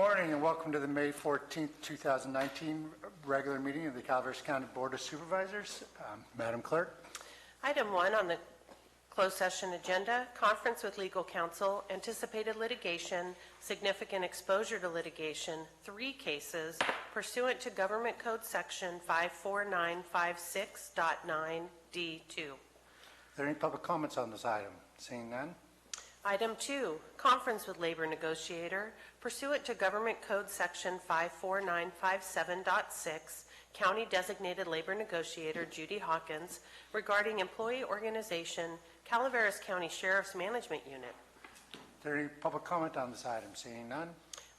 morning and welcome to the May 14th, 2019 regular meeting of the Calaveras County Board of Supervisors. Madam Clerk. Item 1 on the closed session agenda, conference with legal counsel, anticipated litigation, significant exposure to litigation, 3 cases pursuant to Government Code Section 54956.9D2. Are there any public comments on this item? Seeing none. Item 2, conference with labor negotiator, pursuant to Government Code Section 54957.6, County Designated Labor Negotiator Judy Hawkins, regarding employee organization, Calaveras County Sheriff's Management Unit. Is there any public comment on this item? Seeing none.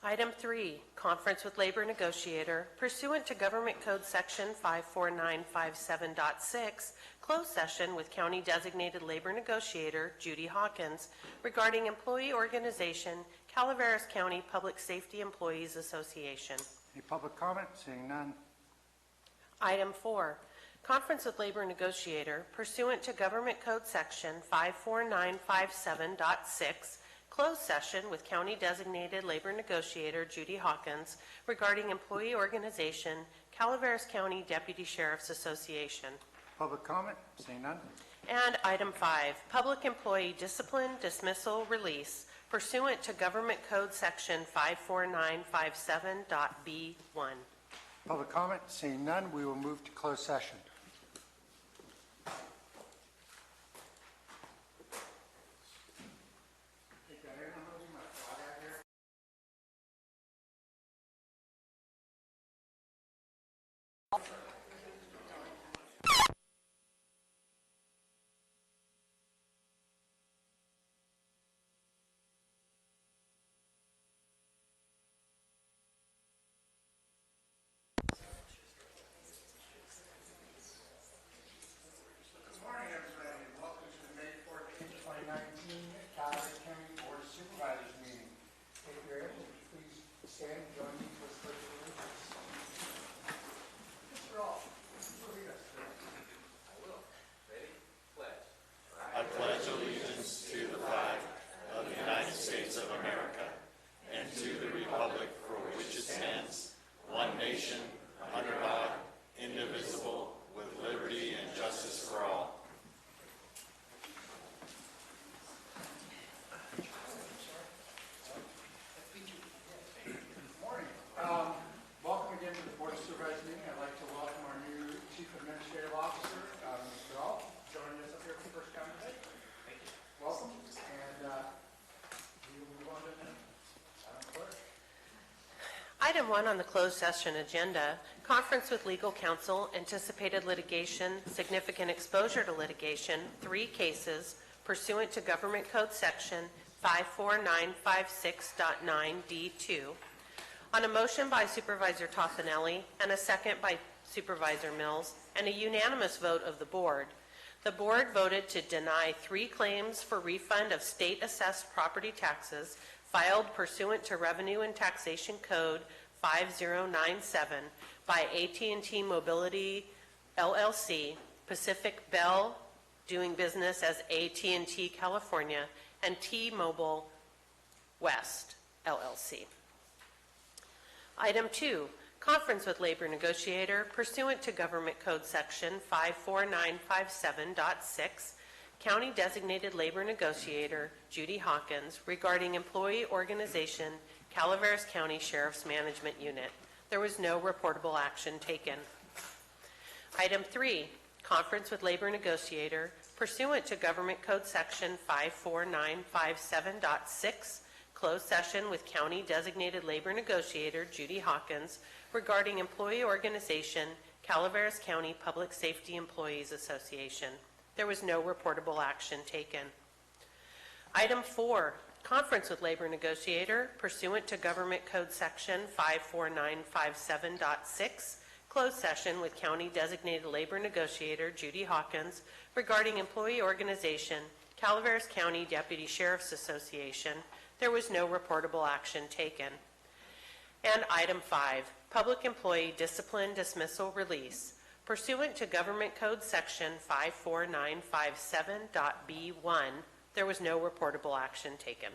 Item 3, conference with labor negotiator, pursuant to Government Code Section 54957.6, closed session with County Designated Labor Negotiator Judy Hawkins regarding employee organization, Calaveras County Public Safety Employees Association. Any public comment? Seeing none. Item 4, conference with labor negotiator, pursuant to Government Code Section 54957.6, closed session with County Designated Labor Negotiator Judy Hawkins regarding employee organization, Calaveras County Deputy Sheriff's Association. Public comment? Seeing none. And item 5, public employee discipline, dismissal, release, pursuant to Government Code Section 54957.B1. Public comment? Seeing none, we will move to closed session. Item 1 on the closed session agenda, conference with legal counsel, anticipated litigation, significant exposure to litigation, 3 cases pursuant to Government Code Section 54956.9D2. On a motion by Supervisor Tossinelli and a second by Supervisor Mills and a unanimous vote of the board voted to deny 3 claims for refund of state-assessed property taxes filed pursuant to Revenue and Taxation Code 5097 by AT&T Mobility LLC, Pacific Bell doing business as AT&T California, and T-Mobile West LLC. Item 2, conference with labor negotiator pursuant to Government Code Section 54957.6, County Designated Labor Negotiator Judy Hawkins regarding employee organization, Calaveras County Sheriff's Management Unit. There was no reportable action taken. Item 3, conference with labor negotiator pursuant to Government Code Section 54957.6, closed session with County Designated Labor Negotiator Judy Hawkins regarding employee organization, Calaveras County Public Safety Employees Association. There was no reportable action taken. Item 4, conference with labor negotiator pursuant to Government Code Section 54957.6, closed session with County Designated Labor Negotiator Judy Hawkins regarding employee organization, Calaveras County Deputy Sheriff's Association. There was no reportable action taken. And item 5, public employee discipline, dismissal, release, pursuant to Government Code Section 54957.B1, there was no reportable action taken.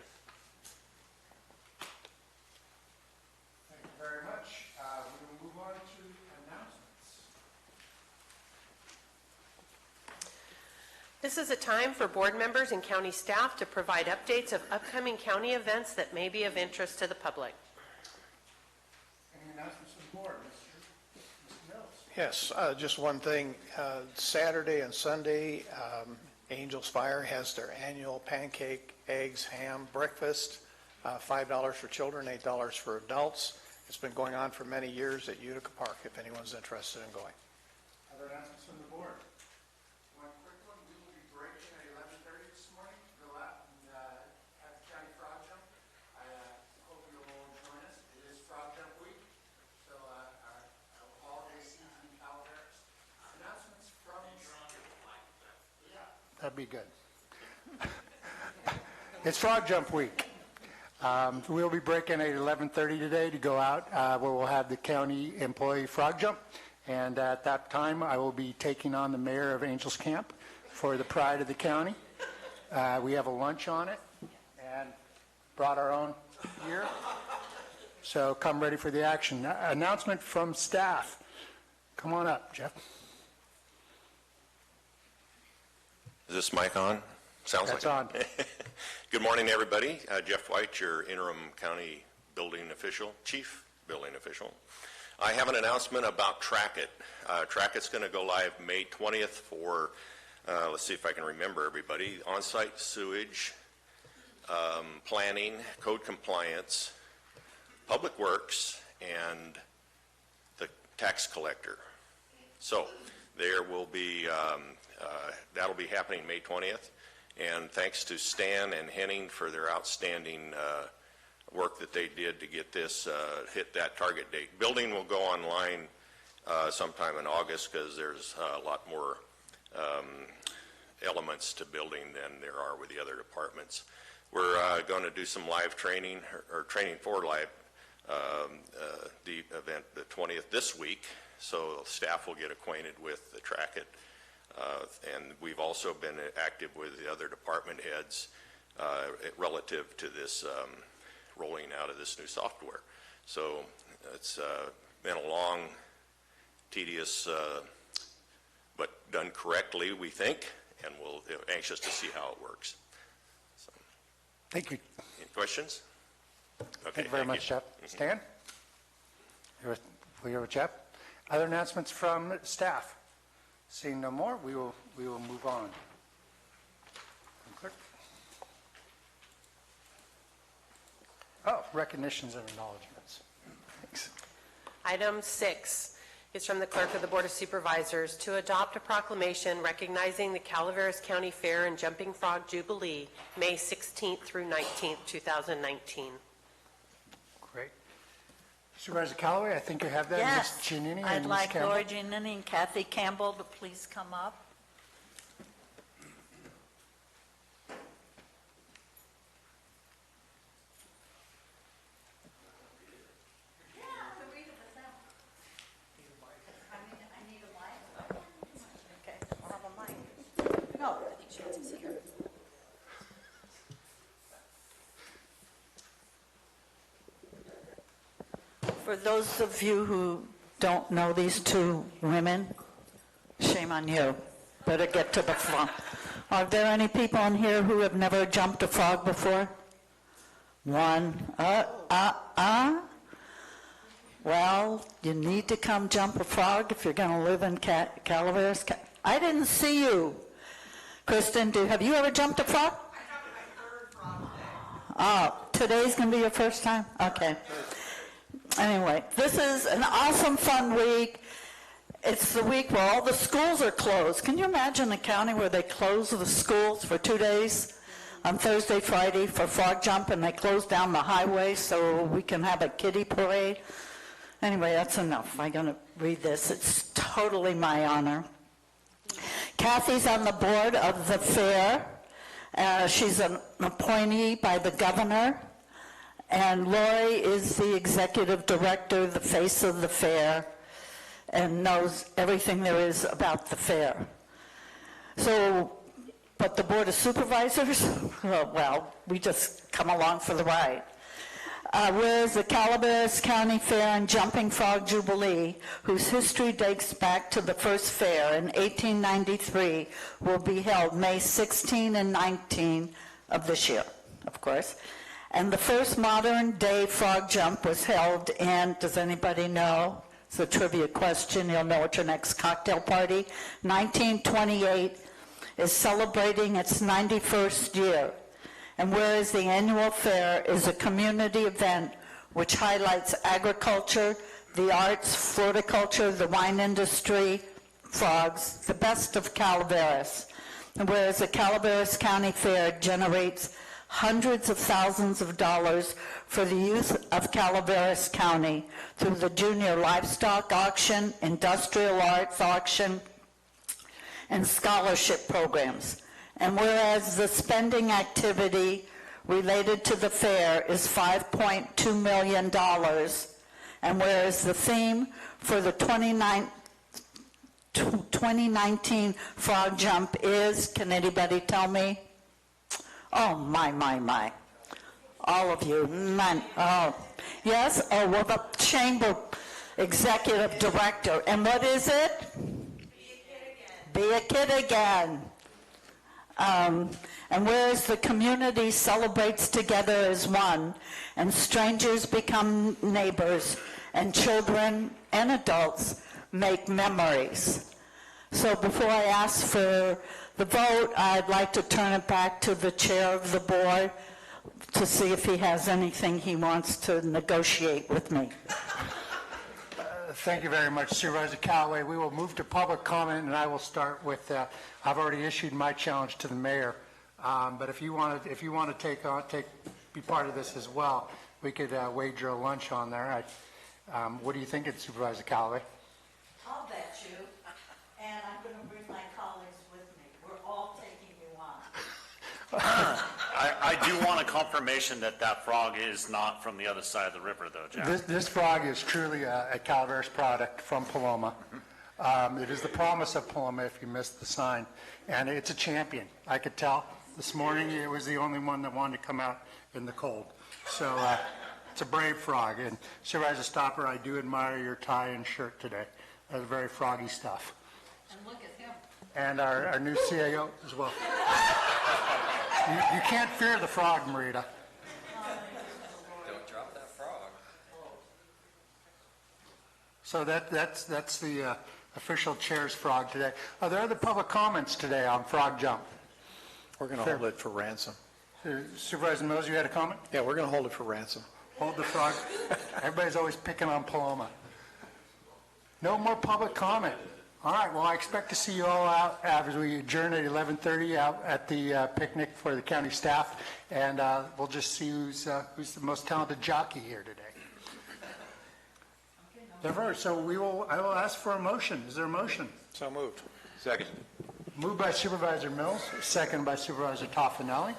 This is a time for board members and county staff to provide updates of upcoming county events that may be of interest to the public. Any announcements from the board, Mr. Mills? Yes, just one thing. Saturday and Sunday, Angels Fire has their annual pancake, eggs, ham breakfast, $5 for children, $8 for adults. It's been going on for many years at Utica Park, if anyone's interested in going. Other announcements from the board? One quick one, we will be breaking at 11:30 this morning, go out and have the county frog jump. I hope you'll all join us. It is Frog Jump Week, so our holiday season in Calaveras. Announcements from... Yeah, that'd be good. It's Frog Jump Week. We'll be breaking at 11:30 today to go out where we'll have the county employee frog jump. And at that time, I will be taking on the mayor of Angels Camp for the pride of the county. We have a lunch on it and brought our own gear. So come ready for the action. Announcement from staff. Come on up, Jeff. Is this mic on? Sounds That's like on. Good morning, everybody. Jeff White, your interim county building official, chief building official. I have an announcement about Track It. Track It's going to go live May 20th for, let's see if I can remember everybody, on-site sewage, planning, code compliance, public works, and the tax collector. So there will be, that'll be happening May 20th. And thanks to Stan and Henning for their outstanding work that they did to get this, hit that target date. Building will go online sometime in August because there's a lot more elements to building than there are with the other departments. We're going to do some live training, or training for live, the event the 20th this week, so staff will get acquainted with the Track It. And we've also been active with the other department heads relative to this rolling out of this new software. So it's been a long, tedious, but done correctly, we think, and we're anxious to see how it works. So, Thank you. any questions? Okay, Thank you very much, Jeff. Stan? You're with Jeff? Other announcements from staff? Seeing no more, we will move on. Clerk? Oh, recognitions and acknowledgements. Thanks. Item 6 is from the Clerk of the Board of Supervisors to adopt a proclamation recognizing the Calaveras County Fair and Jumping Frog Jubilee, May 16th through 19th, 2019. Great. Supervisor Callaway, I think you have that. Yes, Ms. Giannini I'd and Ms. like Campbell. Laura Giannini and Kathy Campbell to please come up. For those of you who don't know these two women, shame on you. Better get to the front. Are there any people in here who have never jumped a frog before? One. Well, you need to come jump a frog if you're going to live in Calaveras. I didn't see you. Kristen, have you ever jumped a frog? I jumped my third frog today. Oh, today's going to be your first time? Okay. Anyway, this is an awesome, fun week. It's the week where all the schools are closed. Can you imagine a county where they close the schools for 2 days on Thursday, Friday for frog jump, and they close down the highway so we can have a kiddie parade? Anyway, that's enough. I'm going to read this. It's totally my honor. Kathy's on the board of the fair. She's an appointee by the governor. And Lori is the executive director, the face of the fair, and knows everything there is about the fair. So, but the Board of Supervisors, well, we just come along for the ride. Whereas the Calaveras County Fair and Jumping Frog Jubilee, whose history dates back to the first fair in 1893, will be held May 16 and 19 of this year, of course. And the first modern-day frog jump was held in, does anybody know? It's a trivia question. You'll know at your next cocktail party. 1928 is celebrating its 91st year. And whereas the annual fair is a community event which highlights agriculture, the arts, floriculture, the wine industry, frogs, the best of Calaveras. And whereas the Calaveras County Fair generates hundreds of thousands of dollars for the youth of Calaveras County through the Junior Livestock Auction, Industrial Arts Auction, and scholarship programs. And whereas the spending activity related to the fair is $5.2 million, and whereas the theme for the 2019 frog jump is, can anybody tell me? Oh, my. All of you, none. Oh, yes? Oh, well, the chamber executive director. And what is it? Be a kid again. And whereas the community celebrates together as one, and strangers become neighbors, and children and adults make memories. So before I ask for the vote, I'd like to turn it back to the chair of the board to see if he has anything he wants to negotiate with me. Thank you very much, Supervisor Callaway. We will move to public comment, and I will start with, I've already issued my challenge to the mayor, but if you want to be part of this as well, we could wager a lunch on there. What do you think, Supervisor Callaway? I'll bet you, and I'm going to bring my colleagues with me. We're all taking you on. I do want a confirmation that that frog is not from the other side of the river, though, Jack. This frog is truly a Calaveras product from Paloma. It is the promise of Paloma, if you missed the sign, and it's a champion. I could tell. This morning, it was the only one that wanted to come out in the cold. So it's a brave frog. And Supervisor Stopper, I do admire your tie and shirt today. That's very froggy stuff. And look at him. And our new CAO as well. You can't fear the frog, Marita. Don't drop that frog. So that's the official chair's frog today. Are there other public comments today on frog jump? We're going to hold it for ransom. Supervisor Mills, you had a comment? Yeah, we're going to hold it for ransom. Hold the frog. Everybody's always picking on Paloma. No more public comment. All right, well, I expect to see you all out as we adjourn at 11:30 out at the picnic for the county staff, and we'll just see who's the most talented jockey here today. So I will ask for a motion. Is there a motion? So moved. Second. Moved by Supervisor Mills, second by Supervisor Toffenelli.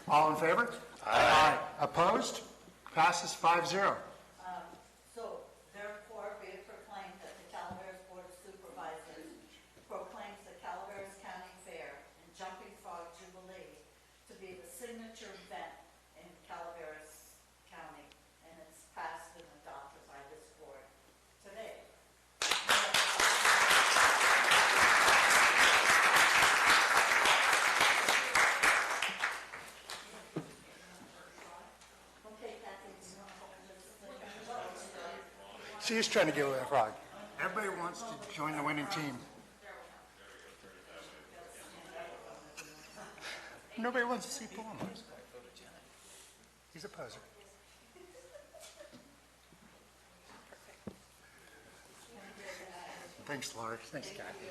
All in favor? Aye. Opposed? Passes 5-0. So therefore be it proclaimed that the Calaveras Board of Supervisors proclaims the Calaveras County Fair and Jumping Frog Jubilee to be the signature event in Calaveras County, and it's passed and adopted by this board today. Okay, Kathy, do you want to hold this thing? She's trying to get with the frog. Everybody wants to join the winning team. Nobody wants to see Paloma. He's a poser. Thanks, Laura. Thanks, Kathy.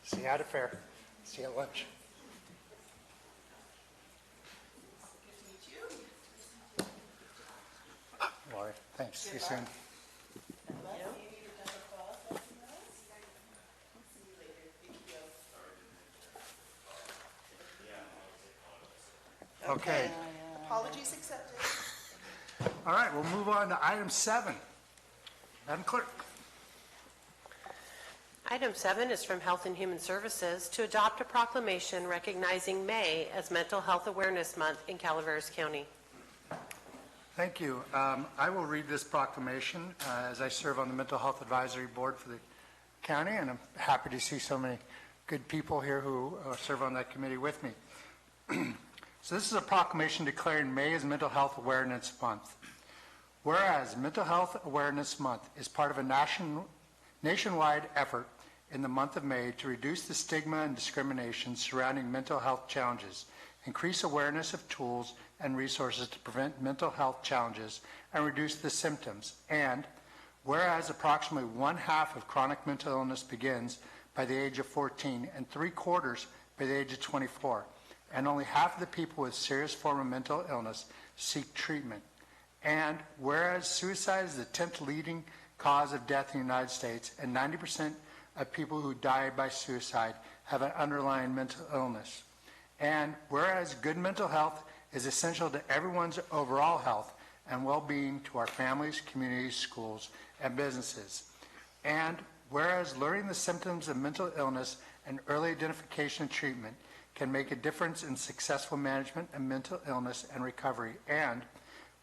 See you at a fair. See you at lunch. Laura, thanks. See you soon. Okay. Apologies accepted. All right, we'll move on to item 7. Madam Clerk. Item 7 is from Health and Human Services to adopt a proclamation recognizing May as Mental Health Awareness Month in Calaveras County. Thank you. I will read this proclamation as I serve on the Mental Health Advisory Board for the county, and I'm happy to see so many good people here who serve on that committee with me. So this is a proclamation declaring May as Mental Health Awareness Month. Whereas Mental Health Awareness Month is part of a nationwide effort in the month of May to reduce the stigma and discrimination surrounding mental health challenges, increase awareness of tools and resources to prevent mental health challenges, and reduce the symptoms. And whereas approximately 1/2 of chronic mental illness begins by the age of 14 and 3/4 by the age of 24, and only half of the people with serious form of mental illness seek treatment. And whereas suicide is the 10th leading cause of death in the United States, and 90% of people who die by suicide have an underlying mental illness. And whereas good mental health is essential to everyone's overall health and well-being, to our families, communities, schools, and businesses. And whereas learning the symptoms of mental illness and early identification and treatment can make a difference in successful management of mental illness and recovery. And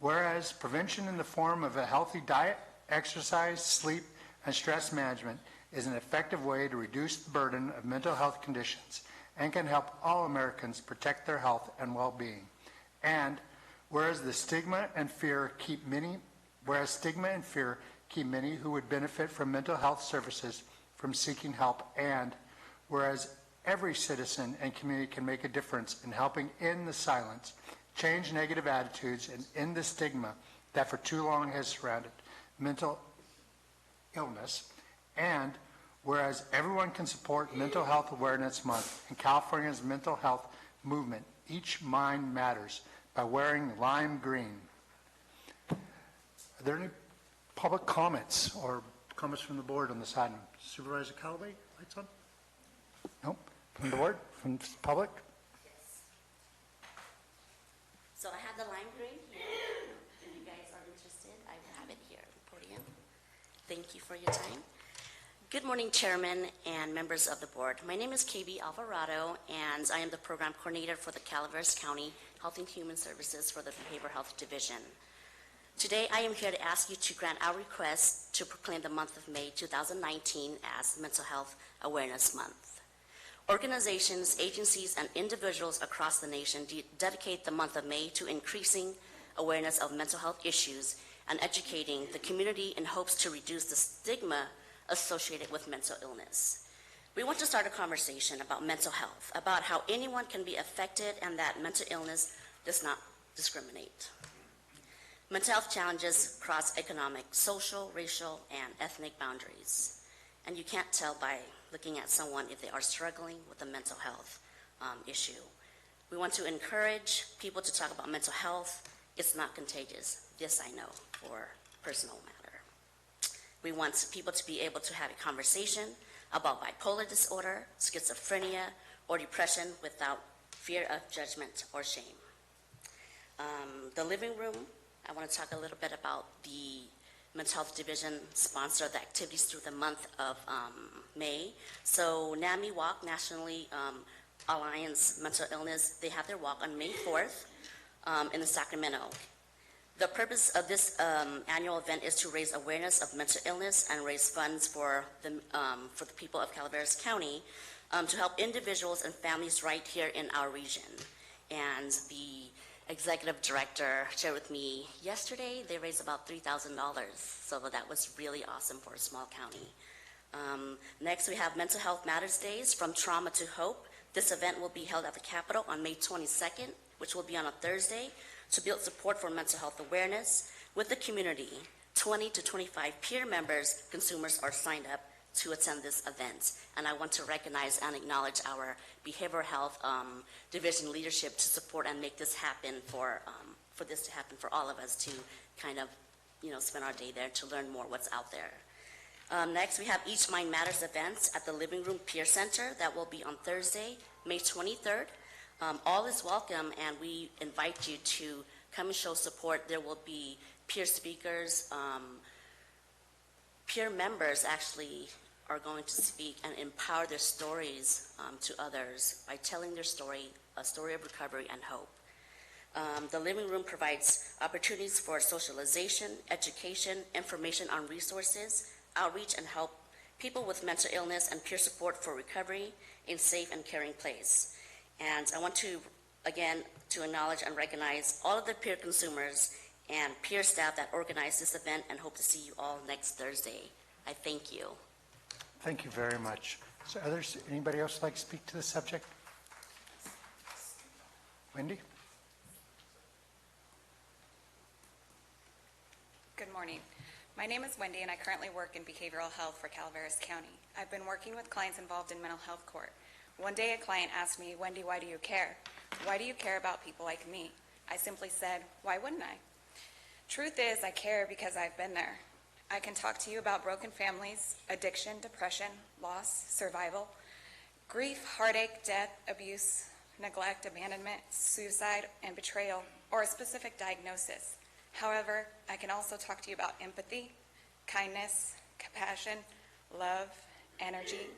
whereas prevention in the form of a healthy diet, exercise, sleep, and stress management is an effective way to reduce the burden of mental health conditions and can help all Americans protect their health and well-being. And whereas stigma and fear keep many who would benefit from mental health services from seeking help, and whereas every citizen and community can make a difference in helping end the silence, change negative attitudes, and end the stigma that for too long has surrounded mental illness. And whereas everyone can support Mental Health Awareness Month and California's mental health movement, Each Mind Matters, by wearing lime green. Are there any public comments or comments from the board on this item? Supervisor Callaway, lights on? Nope. From the board? From the public? Yes. So I have the lime green here. If you guys are interested, I will have it here at the podium. Thank you for your time. Good morning, Chairman and members of the board. My name is KB Alvarado, and I am the program coordinator for the Calaveras County Health and Human Services for the Behavioral Health Division. Today, I am here to ask you to grant our request to proclaim the month of May 2019 as Mental Health Awareness Month. Organizations, agencies, and individuals across the nation dedicate the month of May to increasing awareness of mental health issues and educating the community in hopes to reduce the stigma associated with mental illness. We want to start a conversation about mental health, about how anyone can be affected and that mental illness does not discriminate. Mental health challenges cross economic, social, racial, and ethnic boundaries. And you can't tell by looking at someone if they are struggling with a mental health issue. We want to encourage people to talk about mental health. It's not contagious. This I know for personal matter. We want people to be able to have a conversation about bipolar disorder, schizophrenia, or depression without fear of judgment or shame. The living room, I want to talk a little bit about the Mental Health Division sponsor the activities through the month of May. So NAMI Walk, Nationally Alliance Mental Illness, they have their walk on May 4th in the Sacramento. The purpose of this annual event is to raise awareness of mental illness and raise funds for the people of Calaveras County to help individuals and families right here in our region. And the executive director shared with me yesterday, they raised about $3,000. So that was really awesome for a small county. Next, we have Mental Health Matters Days, From Trauma to Hope. This event will be held at the Capitol on May 22nd, which will be on a Thursday, to build support for mental health awareness with the community. 20 to 25 peer members, consumers are signed up to attend this event. And I want to recognize and acknowledge our behavioral health division leadership to support and make this happen for this to happen for all of us to kind of, spend our day there to learn more what's out there. Next, we have Each Mind Matters events at the Living Room Peer Center. That will be on Thursday, May 23rd. All is welcome, and we invite you to come and show support. There will be peer speakers. Peer members actually are going to speak and empower their stories to others by telling their story, a story of recovery and hope. The living room provides opportunities for socialization, education, information on resources, outreach, and help people with mental illness and peer support for recovery in safe and caring place. And I want to, again, to acknowledge and recognize all of the peer consumers and peer staff that organized this event, and hope to see you all next Thursday. I thank you. Thank you very much. So anybody else like to speak to the subject? Wendy? Good morning. My name is Wendy, and I currently work in behavioral health for Calaveras County. I've been working with clients involved in mental health court. One day a client asked me, "Wendy, why do you care? Why do you care about people like me?" I simply said, "Why wouldn't I?" Truth is, I care because I've been there. I can talk to you about broken families, addiction, depression, loss, survival, grief, heartache, death, abuse, neglect, abandonment, suicide, and betrayal, or a specific diagnosis. However, I can also talk to you about empathy, kindness, compassion, love, energy,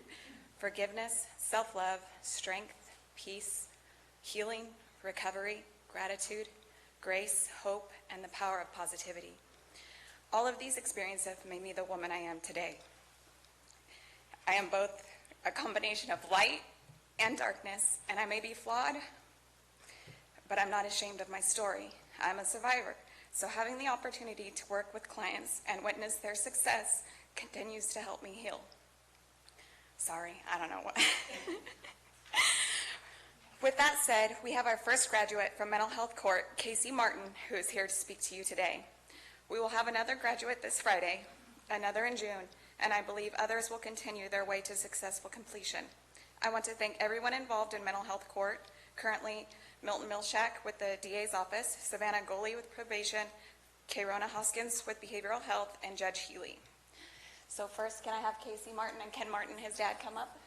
forgiveness, self-love, strength, peace, healing, recovery, gratitude, grace, hope, and the power of positivity. All of these experiences have made me the woman I am today. I am both a combination of light and darkness, and I may be flawed, but I'm not ashamed of my story. I'm a survivor, so having the opportunity to work with clients and witness their success continues to help me heal. Sorry, I don't know what. With that said, we have our first graduate from Mental Health Court, Casey Martin, who is here to speak to you today. We will have another graduate this Friday, another in June, and I believe others will continue their way to successful completion. I want to thank everyone involved in Mental Health Court, currently Milton Milshak with the DA's office, Savannah Goley with probation, Kayrona Hoskins with behavioral health, and Judge Healy. So first, can I have Casey Martin and Ken Martin, his dad, come up?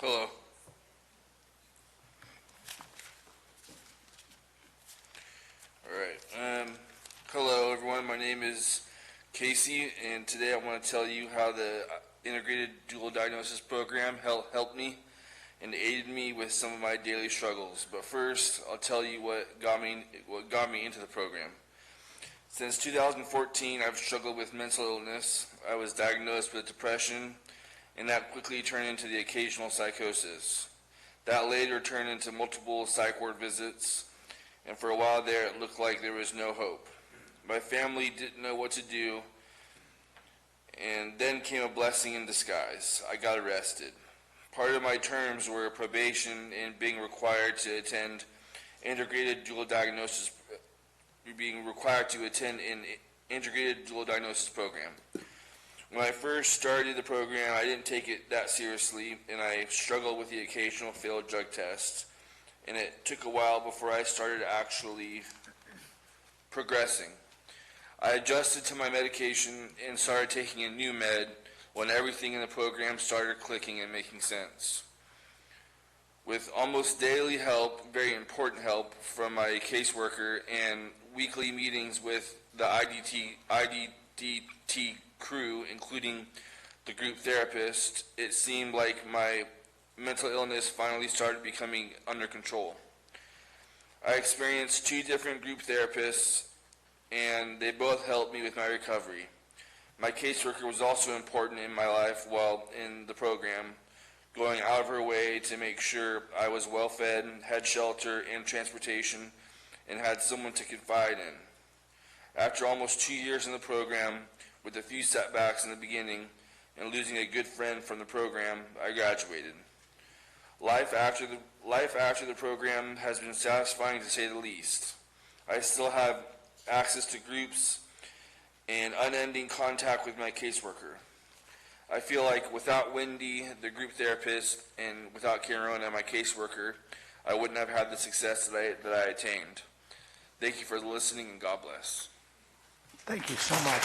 Hello. All right. Hello, everyone. My name is Casey, and today I want to tell you how the Integrated Dual Diagnosis Program helped me and aided me with some of my daily struggles. But first, I'll tell you what got me into the program. Since 2014, I've struggled with mental illness. I was diagnosed with depression, and that quickly turned into the occasional psychosis. That later turned into multiple psych ward visits, and for a while there, it looked like there was no hope. My family didn't know what to do, and then came a blessing in disguise. I got arrested. Part of my terms were probation and being required to attend an integrated dual diagnosis program. When I first started the program, I didn't take it that seriously, and I struggled with the occasional failed drug test. And it took a while before I started actually progressing. I adjusted to my medication and started taking a new med when everything in the program started clicking and making sense. With almost daily help, very important help from my caseworker, and weekly meetings with the IDT crew, including the group therapist, it seemed like my mental illness finally started becoming under control. I experienced 2 different group therapists, and they both helped me with my recovery. My caseworker was also important in my life while in the program, going out of her way to make sure I was well fed, had shelter and transportation, and had someone to confide in. After almost 2 years in the program, with a few setbacks in the beginning, and losing a good friend from the program, I graduated. Life after the program has been satisfying, to say the least. I still have access to groups and unending contact with my caseworker. I feel like without Wendy, the group therapist, and without Kayrona, my caseworker, I wouldn't have had the success that I attained. Thank you for listening, and God bless. Thank you so much.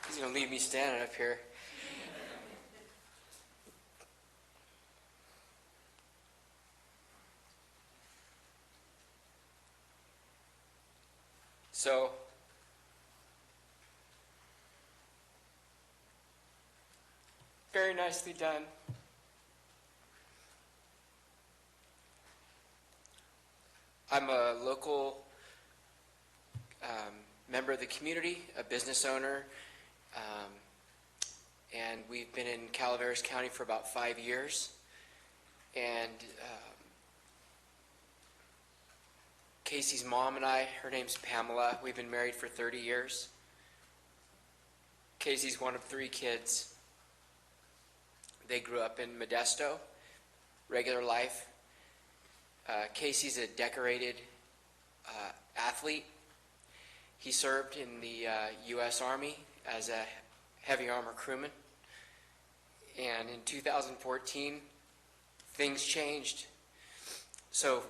He's gonna leave me standing up here. So, very nicely done. I'm a local member of the community, a business owner, and we've been in Calaveras County for about 5 years. And Casey's mom and I, her name's Pamela, we've been married for 30 years. Casey's one of 3 kids. They grew up in Modesto, regular life. Casey's a decorated athlete. He served in the U.S. Army as a heavy armor crewman. And in 2014, things changed. So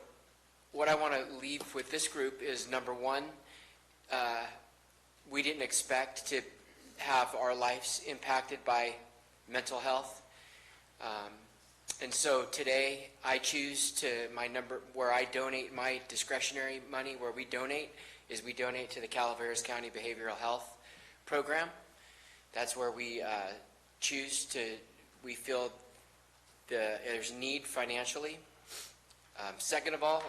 what I want to leave with this group is, number one, we didn't expect to have our lives impacted by mental health. And so today I choose to, where I donate my discretionary money, where we donate, is we donate to the Calaveras County Behavioral Health Program. That's where we choose to, we feel there's need financially. Second of all,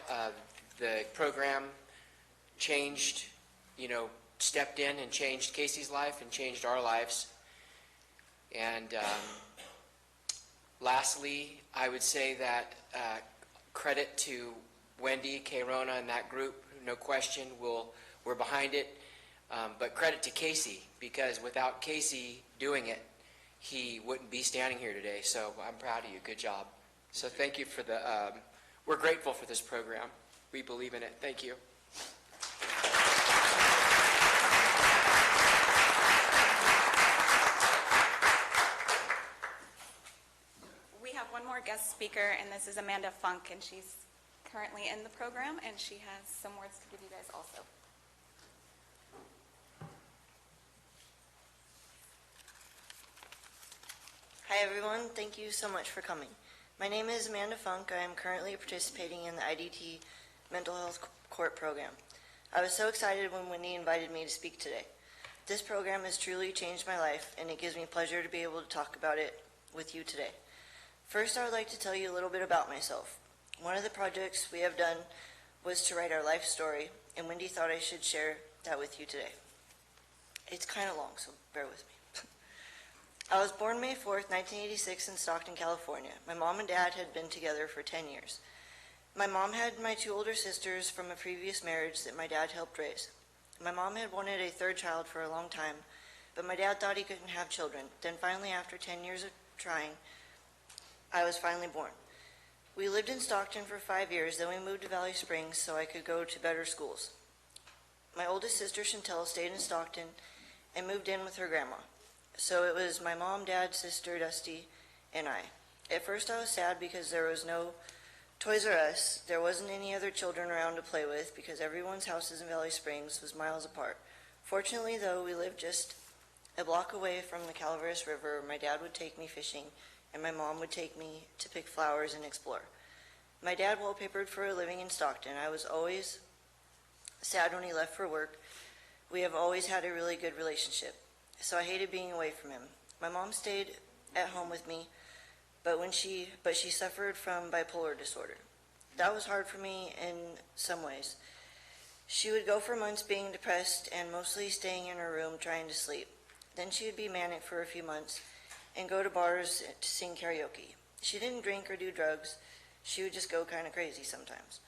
the program changed, stepped in and changed Casey's life and changed our lives. And lastly, I would say that credit to Wendy, K-Rona, and that group, no question, we're behind it. But credit to Casey, because without Casey doing it, he wouldn't be standing here today. So I'm proud of you. Good job. So thank you for we're grateful for this program. We believe in it. Thank you. We have one more guest speaker, and this is Amanda Funk, and she's currently in the program, and she has some words to give you guys also. Hi everyone, thank you so much for coming. My name is Amanda Funk. I am currently participating in the IDT Mental Health Court program. I was so excited when Wendy invited me to speak today. This program has truly changed my life, and it gives me pleasure to be able to talk about it with you today. First, I would like to tell you a little bit about myself. One of the projects we have done was to write our life story, and Wendy thought I should share that with you today. It's kind of long, so bear with me. I was born May 4th, 1986 in Stockton, California. My mom and dad had been together for 10 years. My mom had my 2 older sisters from a previous marriage that my dad helped raise. My mom had wanted a 3rd child for a long time, but my dad thought he couldn't have children. Then finally, after 10 years of trying, I was finally born. We lived in Stockton for 5 years, then we moved to Valley Springs so I could go to better schools. My oldest sister, Chantel, stayed in Stockton and moved in with her grandma. So it was my mom, dad, sister, Dusty, and I. At first I was sad because there was no Toys R Us. There wasn't any other children around to play with because everyone's houses in Valley Springs was miles apart. Fortunately, though, we lived just a block away from the Calaveras River. My dad would take me fishing, and my mom would take me to pick flowers and explore. My dad wallpapered for a living in Stockton. I was always sad when he left for work. We have always had a really good relationship, so I hated being away from him. My mom stayed at home with me, but she suffered from bipolar disorder. That was hard for me in some ways. She would go for months being depressed and mostly staying in her room trying to sleep. Then she would be manic for a few months and go to bars to sing karaoke. She didn't drink or do drugs. She would just go kind of crazy sometimes.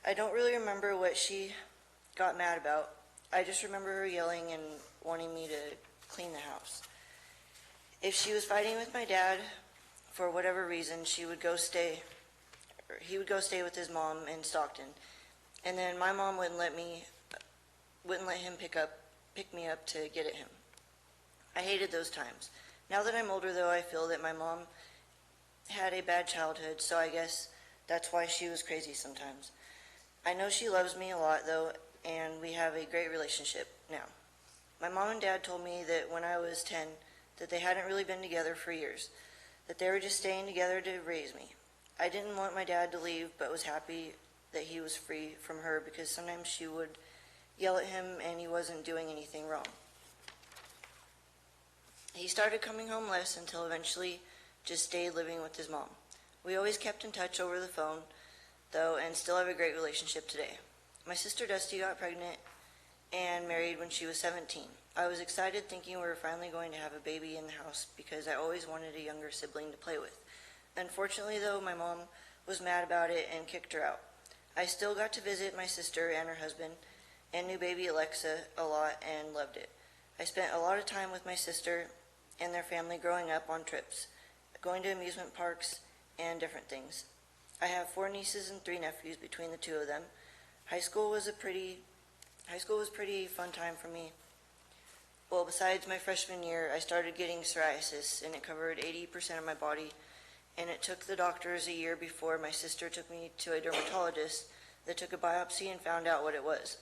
I don't really remember what she got mad about. I just remember her yelling and wanting me to clean the house. If she was fighting with my dad for whatever reason, he would go stay with his mom in Stockton, and then my mom wouldn't let him pick me up to get at him. I hated those times. Now that I'm older, though, I feel that my mom had a bad childhood, so I guess that's why she was crazy sometimes. I know she loves me a lot, though, and we have a great relationship now. My mom and dad told me that when I was 10, that they hadn't really been together for years, that they were just staying together to raise me. I didn't want my dad to leave, but was happy that he was free from her because sometimes she would yell at him, and he wasn't doing anything wrong. He started coming home less until eventually just stayed living with his mom. We always kept in touch over the phone, though, and still have a great relationship today. My sister Dusty got pregnant and married when she was 17. I was excited thinking we were finally going to have a baby in the house because I always wanted a younger sibling to play with. Unfortunately, though, my mom was mad about it and kicked her out. I still got to visit my sister and her husband and new baby Alexa a lot and loved it. I spent a lot of time with my sister and their family growing up on trips, going to amusement parks and different things. I have 4 nieces and 3 nephews between the 2 of them. High school was pretty fun time for me. Well, besides my freshman year, I started getting psoriasis, and it covered 80% of my body, and it took the doctors a year before my sister took me to a dermatologist that took a biopsy and found out what it was.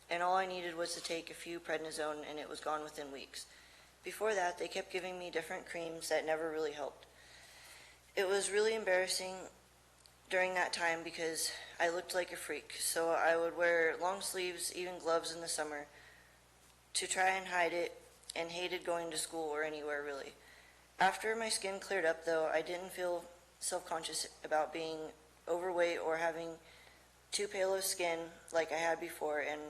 And all I needed was to take a few prednisone, and it was gone within weeks. Before that, they kept giving me different creams that never really helped. It was really embarrassing during that time because I looked like a freak, so I would wear long sleeves, even gloves in the summer, to try and hide it, and hated going to school or anywhere really. After my skin cleared up, though, I didn't feel self-conscious about being overweight or having too pale of skin like I had before, and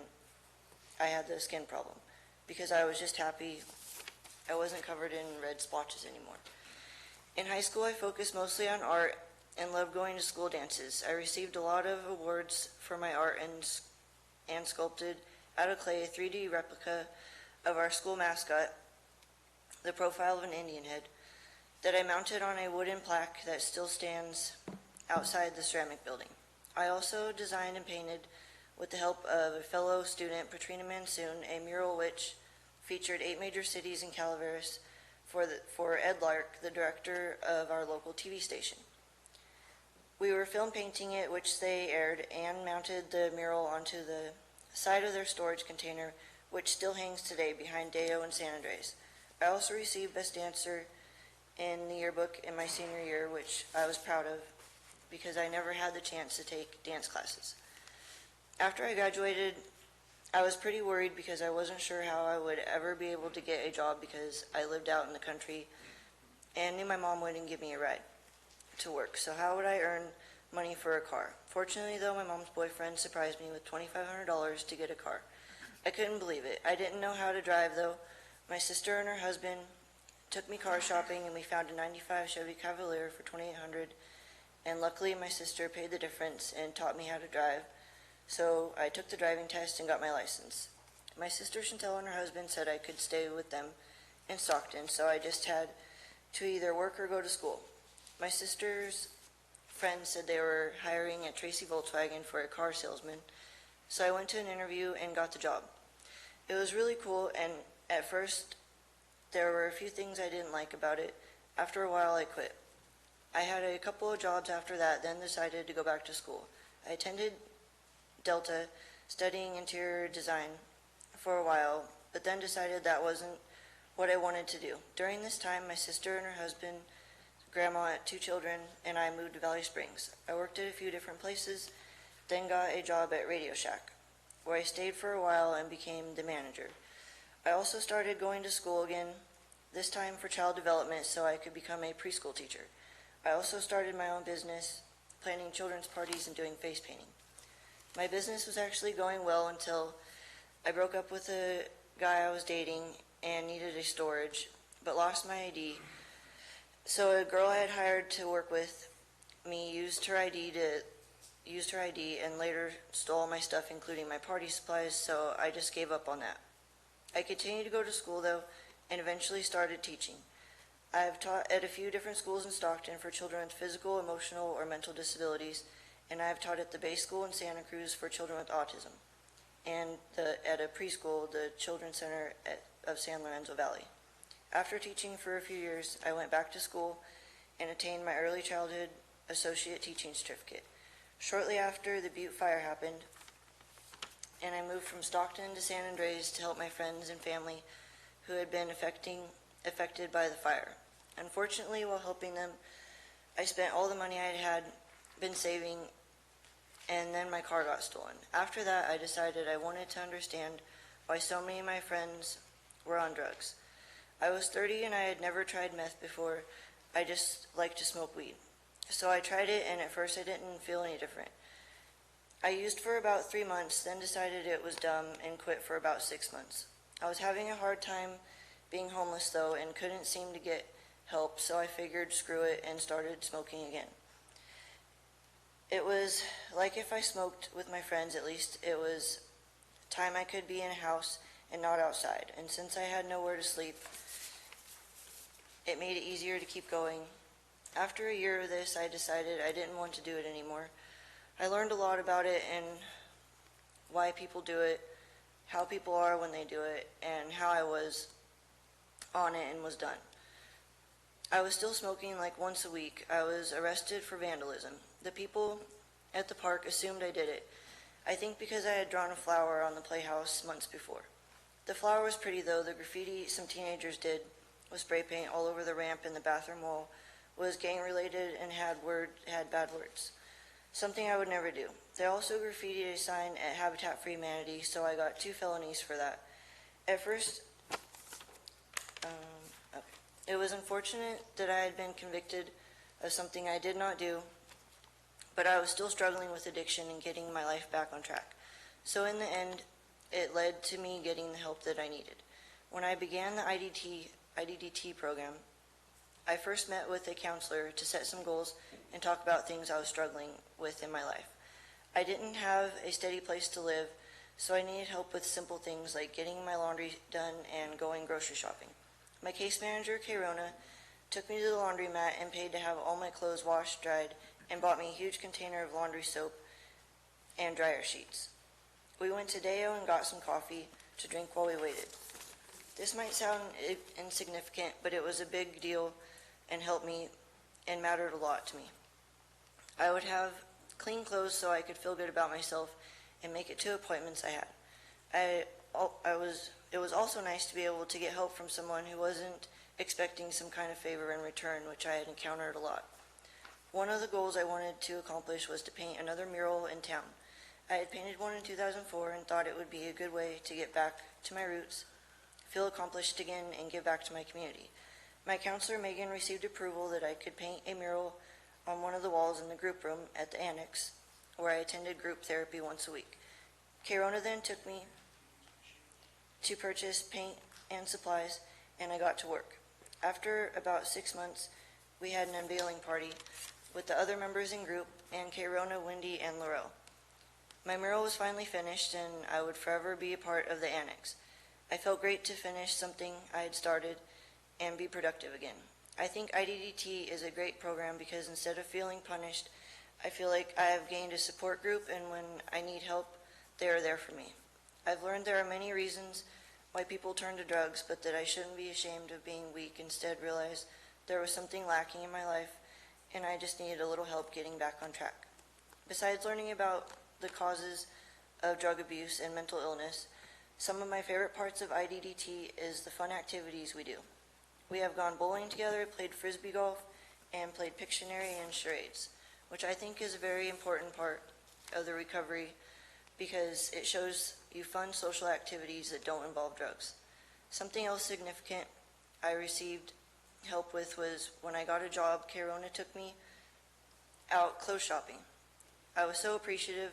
I had the skin problem because I was just happy I wasn't covered in red splotches anymore. In high school, I focused mostly on art and loved going to school dances. I received a lot of awards for my art and sculpted out of clay a 3D replica of our school mascot, the profile of an Indian head, that I mounted on a wooden plaque that still stands outside the ceramic building. I also designed and painted, with the help of a fellow student, Patrina Mansoon, a mural which featured 8 major cities in Calaveras for Ed Lark, the director of our local TV station. We were film painting it, which they aired, and mounted the mural onto the side of their storage container, which still hangs today behind Deo and San Andres. I also received Best Dancer in the yearbook in my senior year, which I was proud of because I never had the chance to take dance classes. After I graduated, I was pretty worried because I wasn't sure how I would ever be able to get a job because I lived out in the country and knew my mom wouldn't give me a ride to work. So how would I earn money for a car? Fortunately, though, my mom's boyfriend surprised me with $2,500 to get a car. I couldn't believe it. I didn't know how to drive, though. My sister and her husband took me car shopping, and we found a 95 Chevy Cavalier for $2,800, and luckily my sister paid the difference and taught me how to drive. So I took the driving test and got my license. My sister Chantel and her husband said I could stay with them in Stockton, so I just had to either work or go to school. My sister's friends said they were hiring at Tracy Volkswagen for a car salesman, so I went to an interview and got the job. It was really cool, and at first there were a few things I didn't like about it. After a while I quit. I had a couple of jobs after that, then decided to go back to school. I attended Delta, studying interior design for a while, but then decided that wasn't what I wanted to do. During this time, my sister and her husband, grandma had 2 children, and I moved to Valley Springs. I worked at a few different places, then got a job at Radio Shack, where I stayed for a while and became the manager. I also started going to school again, this time for child development so I could become a preschool teacher. I also started my own business, planning children's parties and doing face painting. My business was actually going well until I broke up with a guy I was dating and needed a storage, but lost my ID. So a girl I had hired to work with me used her ID and later stole my stuff, including my party supplies, so I just gave up on that. I continued to go to school, though, and eventually started teaching. I have taught at a few different schools in Stockton for children with physical, emotional, or mental disabilities, and I have taught at the Bay School in Santa Cruz for children with autism, and at a preschool, the Children's Center of San Lorenzo Valley. After teaching for a few years, I went back to school and attained my early childhood associate teaching certificate. Shortly after, the Butte fire happened, and I moved from Stockton to San Andres to help my friends and family who had been affected by the fire. Unfortunately, while helping them, I spent all the money I had been saving and then my car got stolen. After that, I decided I wanted to understand why so many of my friends were on drugs. I was 30 and I had never tried meth before. I just liked to smoke weed. So I tried it, and at first I didn't feel any different. I used for about 3 months, then decided it was dumb and quit for about 6 months. I was having a hard time being homeless though and couldn't seem to get help, so I figured screw it and started smoking again. It was like if I smoked with my friends, at least it was time I could be in a house and not outside. And since I had nowhere to sleep, it made it easier to keep going. After a year of this, I decided I didn't want to do it anymore. I learned a lot about it and why people do it, how people are when they do it, and how I was on it and was done. I was still smoking like once a week. I was arrested for vandalism. The people at the park assumed I did it. I think because I had drawn a flower on the playhouse months before. The flower was pretty though. The graffiti some teenagers did with spray paint all over the ramp in the bathroom wall was gang related and had bad words. Something I would never do. They also graffitied a sign at Habitat for Humanity, so I got 2 felonies for that. At first, it was unfortunate that I had been convicted of something I did not do, but I was still struggling with addiction and getting my life back on track. So in the end, it led to me getting the help that I needed. When I began the IDDT program, I first met with a counselor to set some goals and talk about things I was struggling with in my life. I didn't have a steady place to live, so I needed help with simple things like getting my laundry done and going grocery shopping. My case manager, Kay Rona, took me to the laundromat and paid to have all my clothes washed, dried, and bought me a huge container of laundry soap and dryer sheets. We went to Deo and got some coffee to drink while we waited. This might sound insignificant, but it was a big deal and helped me and mattered a lot to me. I would have clean clothes so I could feel good about myself and make it to appointments I had. It was also nice to be able to get help from someone who wasn't expecting some kind of favor in return, which I had encountered a lot. One of the goals I wanted to accomplish was to paint another mural in town. I had painted one in 2004 and thought it would be a good way to get back to my roots, feel accomplished again, and give back to my community. My counselor, Megan, received approval that I could paint a mural on one of the walls in the group room at the annex, where I attended group therapy once a week. Karona then took me to purchase paint and supplies, and I got to work. After about 6 months, we had an unveiling party with the other members in group and Karona, Wendy, and Laurel. My mural was finally finished, and I would forever be a part of the annex. I felt great to finish something I had started and be productive again. I think IDDT is a great program because instead of feeling punished, I feel like I have gained a support group, and when I need help, they are there for me. I've learned there are many reasons why people turn to drugs, but that I shouldn't be ashamed of being weak. Instead, realize there was something lacking in my life, and I just needed a little help getting back on track. Besides learning about the causes of drug abuse and mental illness, some of my favorite parts of IDDT is the fun activities we do. We have gone bowling together, played frisbee golf, and played Pictionary and charades, which I think is a very important part of the recovery because it shows you fun social activities that don't involve drugs. Something else significant I received help with was when I got a job, Karona took me out clothes shopping. I was so appreciative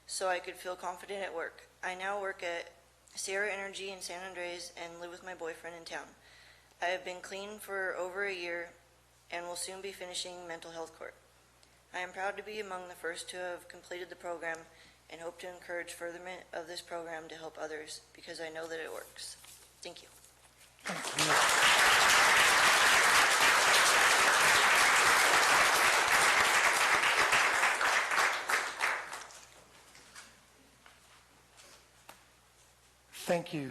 so I could feel confident at work. I now work at Sierra Energy in San Andres and live with my boyfriend in town. I have been clean for over a year and will soon be finishing mental health court. I am proud to be among the first to have completed the program and hope to encourage furtherment of this program to help others because I know that it works. Thank you. Thank you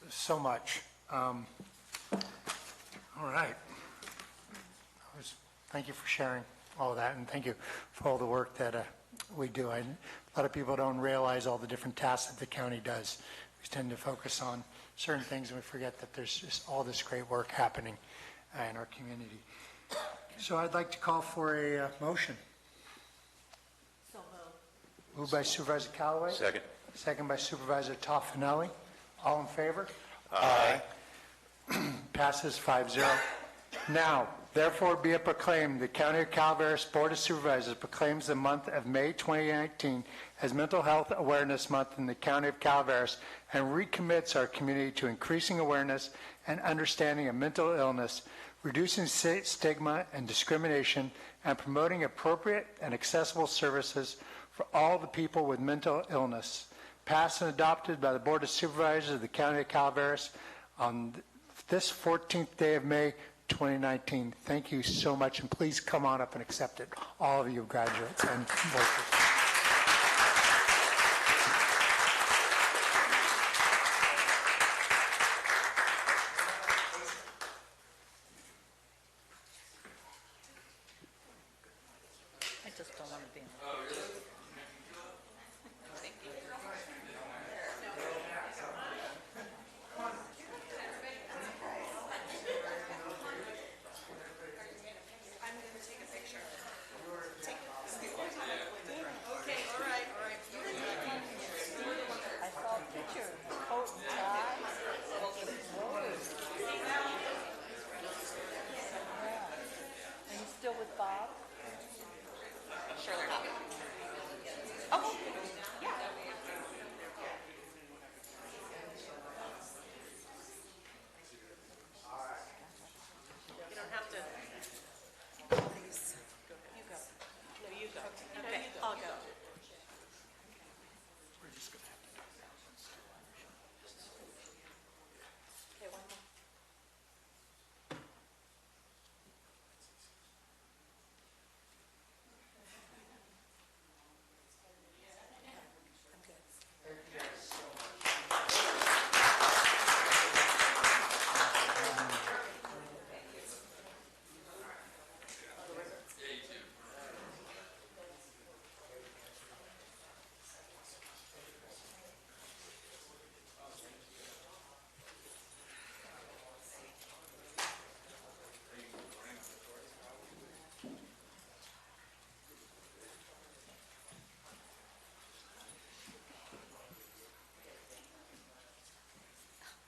so much. All right. Thank you for sharing all of that, and thank you for all the work that we do. A lot of people don't realize all the different tasks that the county does. We tend to focus on certain things, and we forget that there's just all this great work happening in our community. So I'd like to call for a motion. So Moved by Supervisor Callaway. Second. Second by Supervisor Toffenelli. All in favor? Aye. Passes 5-0. Now, therefore be it proclaimed, the County of Calaveras Board of Supervisors proclaims the month of May 2019 as Mental Health Awareness Month in the County of Calaveras and recommits our community to increasing awareness and understanding of mental illness, reducing stigma and discrimination, and promoting appropriate and accessible services for all the people with mental illness. Passed and adopted by the Board of Supervisors of the County of Calaveras on this 14th day of May 2019. Thank you so much, and please come on up and accept it, all of you graduates and workers. I just don't want to be in. I saw a picture, coat and tie. Are you still with Bob? You don't have to. Please. You go. No, you go. Okay, I'll go. Okay, one more.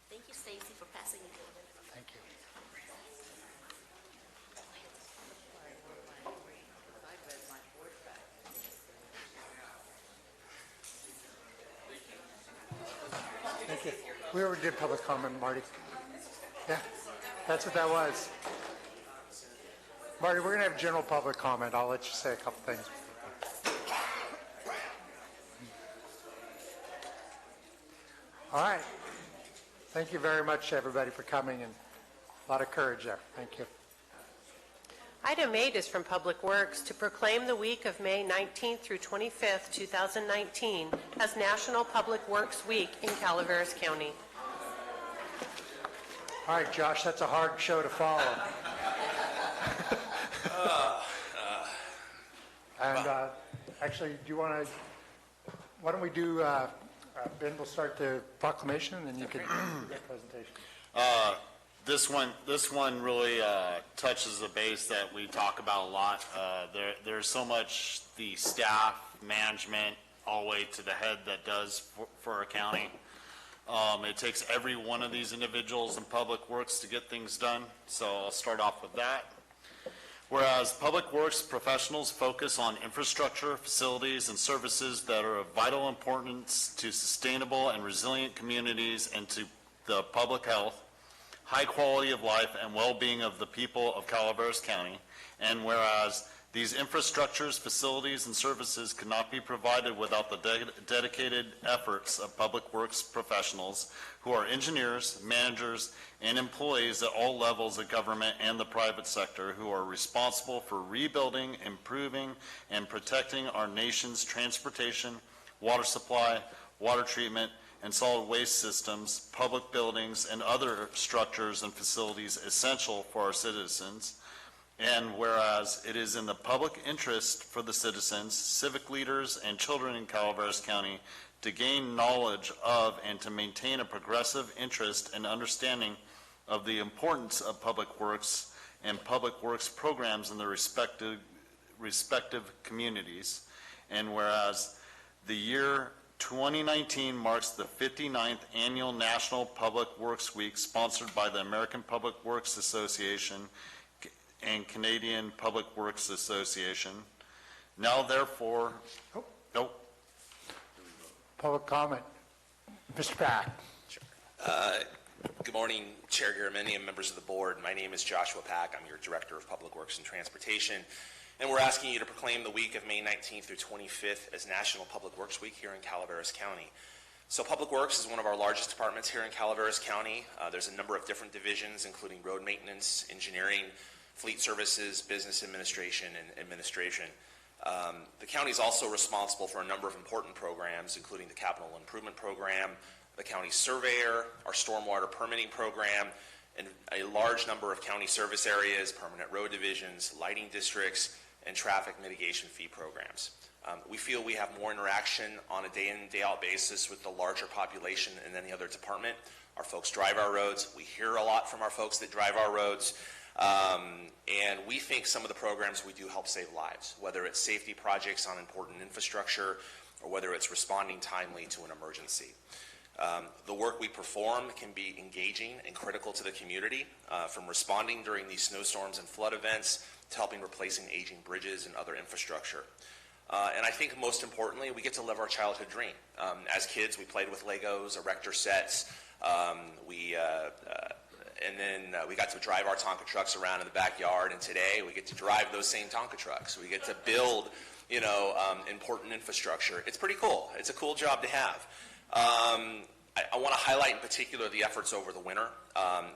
Thank you, Stacy, for passing it. Thank you. Thank you. We already did public comment, Marty. Yeah, that's what that was. Marty, we're going to have general public comment. I'll let you say a couple things. All right. Thank you very much, everybody, for coming, and a lot of courage there. Thank you. Item 8 is from Public Works to proclaim the week of May 19th through 25th, 2019 as National Public Works Week in Calaveras County. All right, Josh, that's a hard show to follow. And actually, do you want to, why don't we do, Ben will start the proclamation, and then you can do the presentation. This one really touches the base that we talk about a lot. There's so much the staff, management, all the way to the head that does for our county. It takes every one of these individuals in Public Works to get things done, so I'll start off with that. Whereas Public Works professionals focus on infrastructure, facilities, and services that are of vital importance to sustainable and resilient communities and to the public health, high quality of life, and well-being of the people of Calaveras County. And whereas these infrastructures, facilities, and services cannot be provided without the dedicated efforts of Public Works professionals who are engineers, managers, and employees at all levels of government and the private sector who are responsible for rebuilding, improving, and protecting our nation's transportation, water supply, water treatment, and solid waste systems, public buildings, and other structures and facilities essential for our citizens. And whereas it is in the public interest for the citizens, civic leaders, and children in Calaveras County to gain knowledge of and to maintain a progressive interest and understanding of the importance of Public Works and Public Works programs in their respective communities. And whereas The year 2019 marks the 59th Annual National Public Works Week, sponsored by the American Public Works Association and Canadian Public Works Association. Now therefore, Public comment. Mr. Pack. Good morning, Chair Garamendi and members of the board. My name is Joshua Pack. I'm your Director of Public Works and Transportation, and we're asking you to proclaim the week of May 19th through 25th as National Public Works Week here in Calaveras County. So Public Works is one of our largest departments here in Calaveras County. There's a number of different divisions, including road maintenance, engineering, fleet services, business administration, and administration. The county is also responsible for a number of important programs, including the Capital Improvement Program, the county surveyor, our stormwater permitting program, and a large number of county service areas, permanent road divisions, lighting districts, and traffic mitigation fee programs. We feel we have more interaction on a day-in, day-out basis with the larger population than any other department. Our folks drive our roads. We hear a lot from our folks that drive our roads. And we think some of the programs we do help save lives, whether it's safety projects on important infrastructure or whether it's responding timely to an emergency. The work we perform can be engaging and critical to the community, from responding during these snowstorms and flood events to helping replacing aging bridges and other infrastructure. And I think most importantly, we get to live our childhood dream. As kids, we played with Legos, erector sets. And then we got to drive our Tonka trucks around in the backyard. And today, we get to drive those same Tonka trucks. We get to build, important infrastructure. It's pretty cool. It's a cool job to have. I want to highlight in particular the efforts over the winter.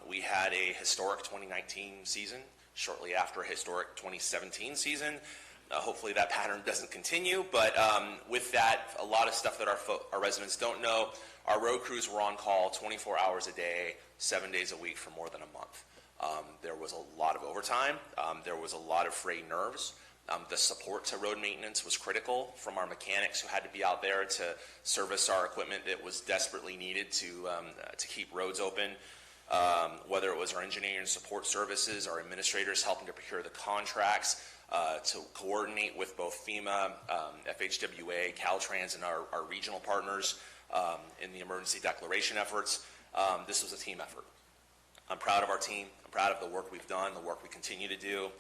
We had a historic 2019 season, shortly after a historic 2017 season. Hopefully that pattern doesn't continue, but with that, a lot of stuff that our residents don't know. Our road crews were on call 24 hours a day, 7 days a week for more than a month. There was a lot of overtime. There was a lot of frayed nerves. The support to road maintenance was critical from our mechanics who had to be out there to service our equipment that was desperately needed to keep roads open. Whether it was our engineering and support services, our administrators helping to procure the contracts, to coordinate with both FEMA, FHWA, Caltrans, and our regional partners in the emergency declaration efforts. This was a team effort. I'm proud of our team. I'm proud of the work we've done, the work we continue to do.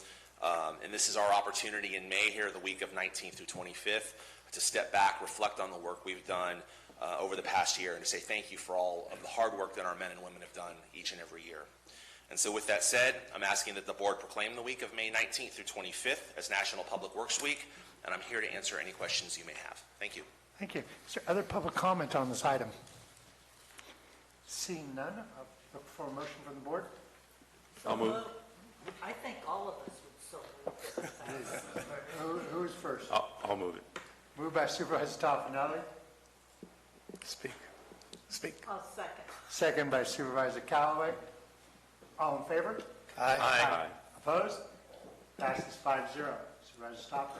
And this is our opportunity in May here, the week of 19th through 25th, to step back, reflect on the work we've done over the past year, and to say thank you for all of the hard work that our men and women have done each and every year. And so with that said, I'm asking that the board proclaim the week of May 19th through 25th as National Public Works Week, and I'm here to answer any questions you may have. Thank you. Thank you. Is there other public comment on this item? Seeing none, I'll look for a motion from the board. I'll move. I think all of us would so move. Who's first? I'll move it. Moved by Supervisor Toffenelli, Speak. I'll second. second by Supervisor Callaway. All in favor? Aye. Opposed? Passes 5-0. Supervisor Stopper.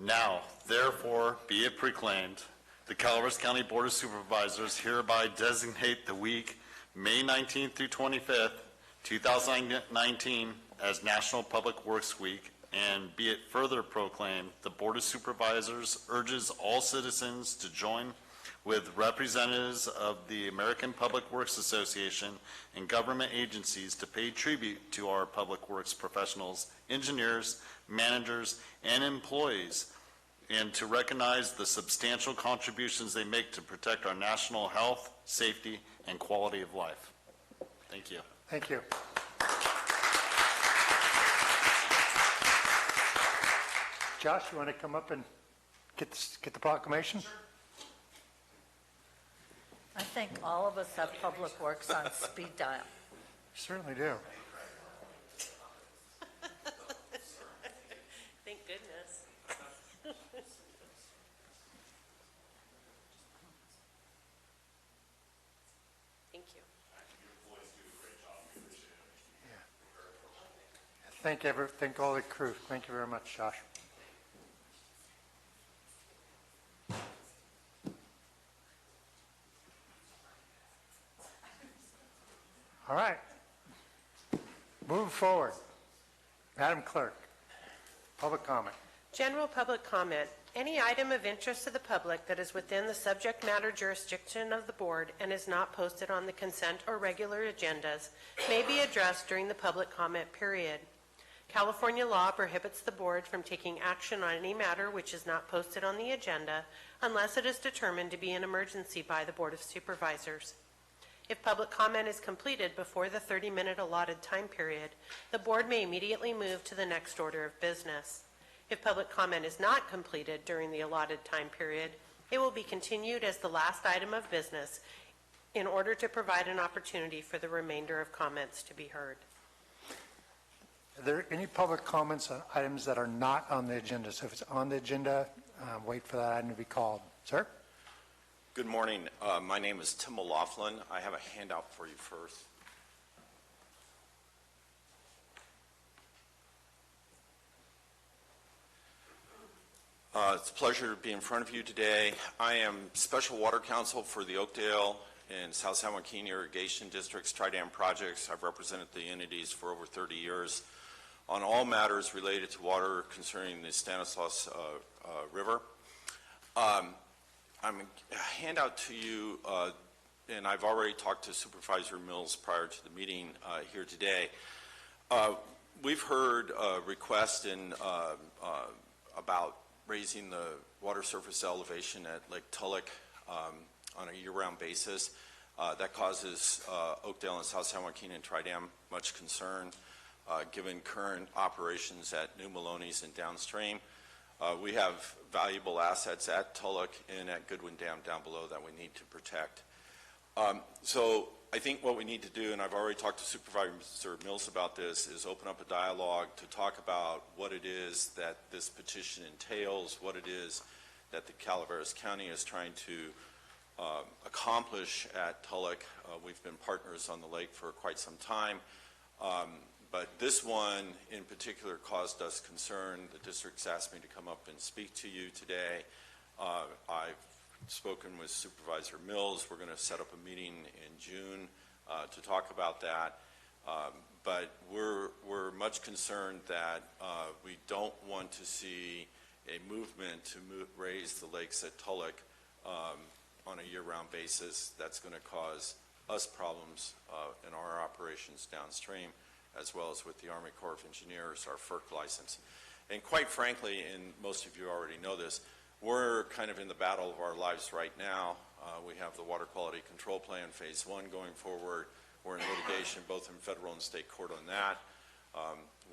now therefore be it proclaimed, the Calaveras County Board of Supervisors hereby designate the week May 19th through 25th, 2019 as National Public Works Week, and be it further proclaimed, the Board of Supervisors urges all citizens to join with representatives of the American Public Works Association and government agencies to pay tribute to our public works professionals, engineers, managers, and employees, and to recognize the substantial contributions they make to protect our national health, safety, and quality of life. Thank you. Thank you. Josh, you want to come up and get the proclamation? I think all of us have Public Works on speed dial. Certainly do. Thank goodness. Thank you. Thank all the crew. Thank you very much, Josh. All right. Move forward. Madam Clerk, public comment. General public comment. Any item of interest to the public that is within the subject matter jurisdiction of the board and is not posted on the consent or regular agendas may be addressed during the public comment period. California law prohibits the board from taking action on any matter which is not posted on the agenda unless it is determined to be an emergency by the Board of Supervisors. If public comment is completed before the 30-minute allotted time period, the board may immediately move to the next order of business. If public comment is not completed during the allotted time period, it will be continued as the last item of business in order to provide an opportunity for the remainder of comments to be heard. Are there any public comments on items that are not on the agenda? So if it's on the agenda, wait for that item to be called. Sir? Good morning. My name is Tim O'Laughlin. I have a handout for you first. It's a pleasure to be in front of you today. I am Special Water Counsel for the Oakdale and South San Joaquin Irrigation District's Tri-Dam projects. I've represented the entities for over 30 years on all matters related to water concerning the Stanislaus River. I'm a handout to you, and I've already talked to Supervisor Mills prior to the meeting here today. We've heard requests about raising the water surface elevation at Lake Tulloch on a year-round basis. That causes Oakdale and South San Joaquin and Tri-Dam much concern, given current operations at New Maloney's and downstream. We have valuable assets at Tulloch and at Goodwin Dam down below that we need to protect. So I think what we need to do, and I've already talked to Supervisor Mills about this, is open up a dialogue to talk about what it is that this petition entails, what it is that the Calaveras County is trying to accomplish at Tulloch. We've been partners on the lake for quite some time. But this one in particular caused us concern. The district's asked me to come up and speak to you today. I've spoken with Supervisor Mills. We're going to set up a meeting in June to talk about that. But we're much concerned that we don't want to see a movement to raise the lakes at Tulloch on a year-round basis. That's going to cause us problems in our operations downstream, as well as with the Army Corps of Engineers, our FERC license. And quite frankly, and most of you already know this, we're kind of in the battle of our lives right now. We have the Water Quality Control Plan Phase 1 going forward. We're in litigation both in federal and state court on that.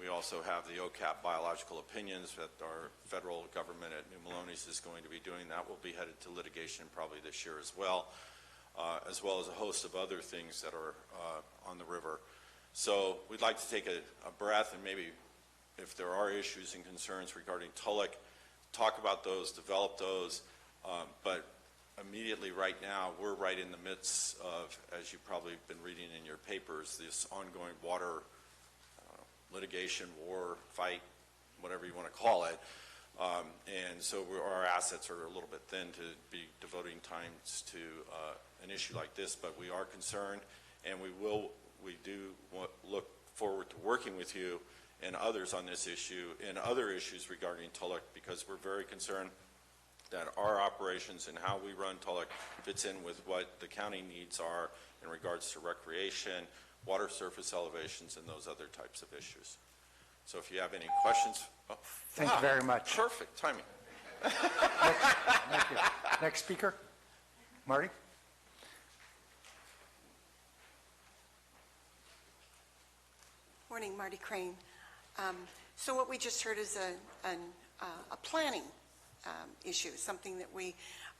We also have the OCAP biological opinions that our federal government at New Maloney's is going to be doing. That will be headed to litigation probably this year as well as a host of other things that are on the river. So we'd like to take a breath, and maybe if there are issues and concerns regarding Tulloch, talk about those, develop those, but immediately right now, we're right in the midst of, as you've probably been reading in your papers, this ongoing water litigation, war, fight, whatever you want to call it. And so our assets are a little bit thin to be devoting times to an issue like this, but we are concerned, and we do look forward to working with you and others on this issue and other issues regarding Tulloch, because we're very concerned that our operations and how we run Tulloch fits in with what the county needs are in regards to recreation, water surface elevations, and those other types of issues. So if you have any questions. Thank you very much. Perfect timing. Thank you. Next speaker, Marty. Morning, Marty Crane. So what we just heard is a planning issue, something that we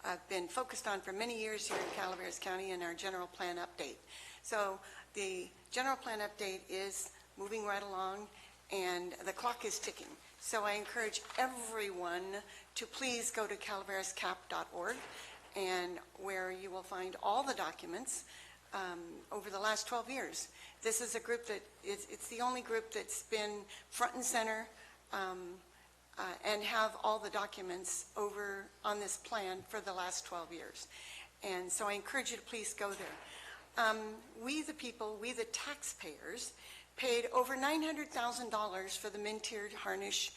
have been focused on for many years here in Calaveras County in our general plan update. So the general plan update is moving right along, and the clock is ticking. So I encourage everyone to please go to calaverascap.org, and where you will find all the documents over the last 12 years. This is a group that it's the only group that's been front and center and have all the documents over on this plan for the last 12 years. And so I encourage you to please go there. We the people, we the taxpayers, paid over $900,000 for the Min-Tiered Harnish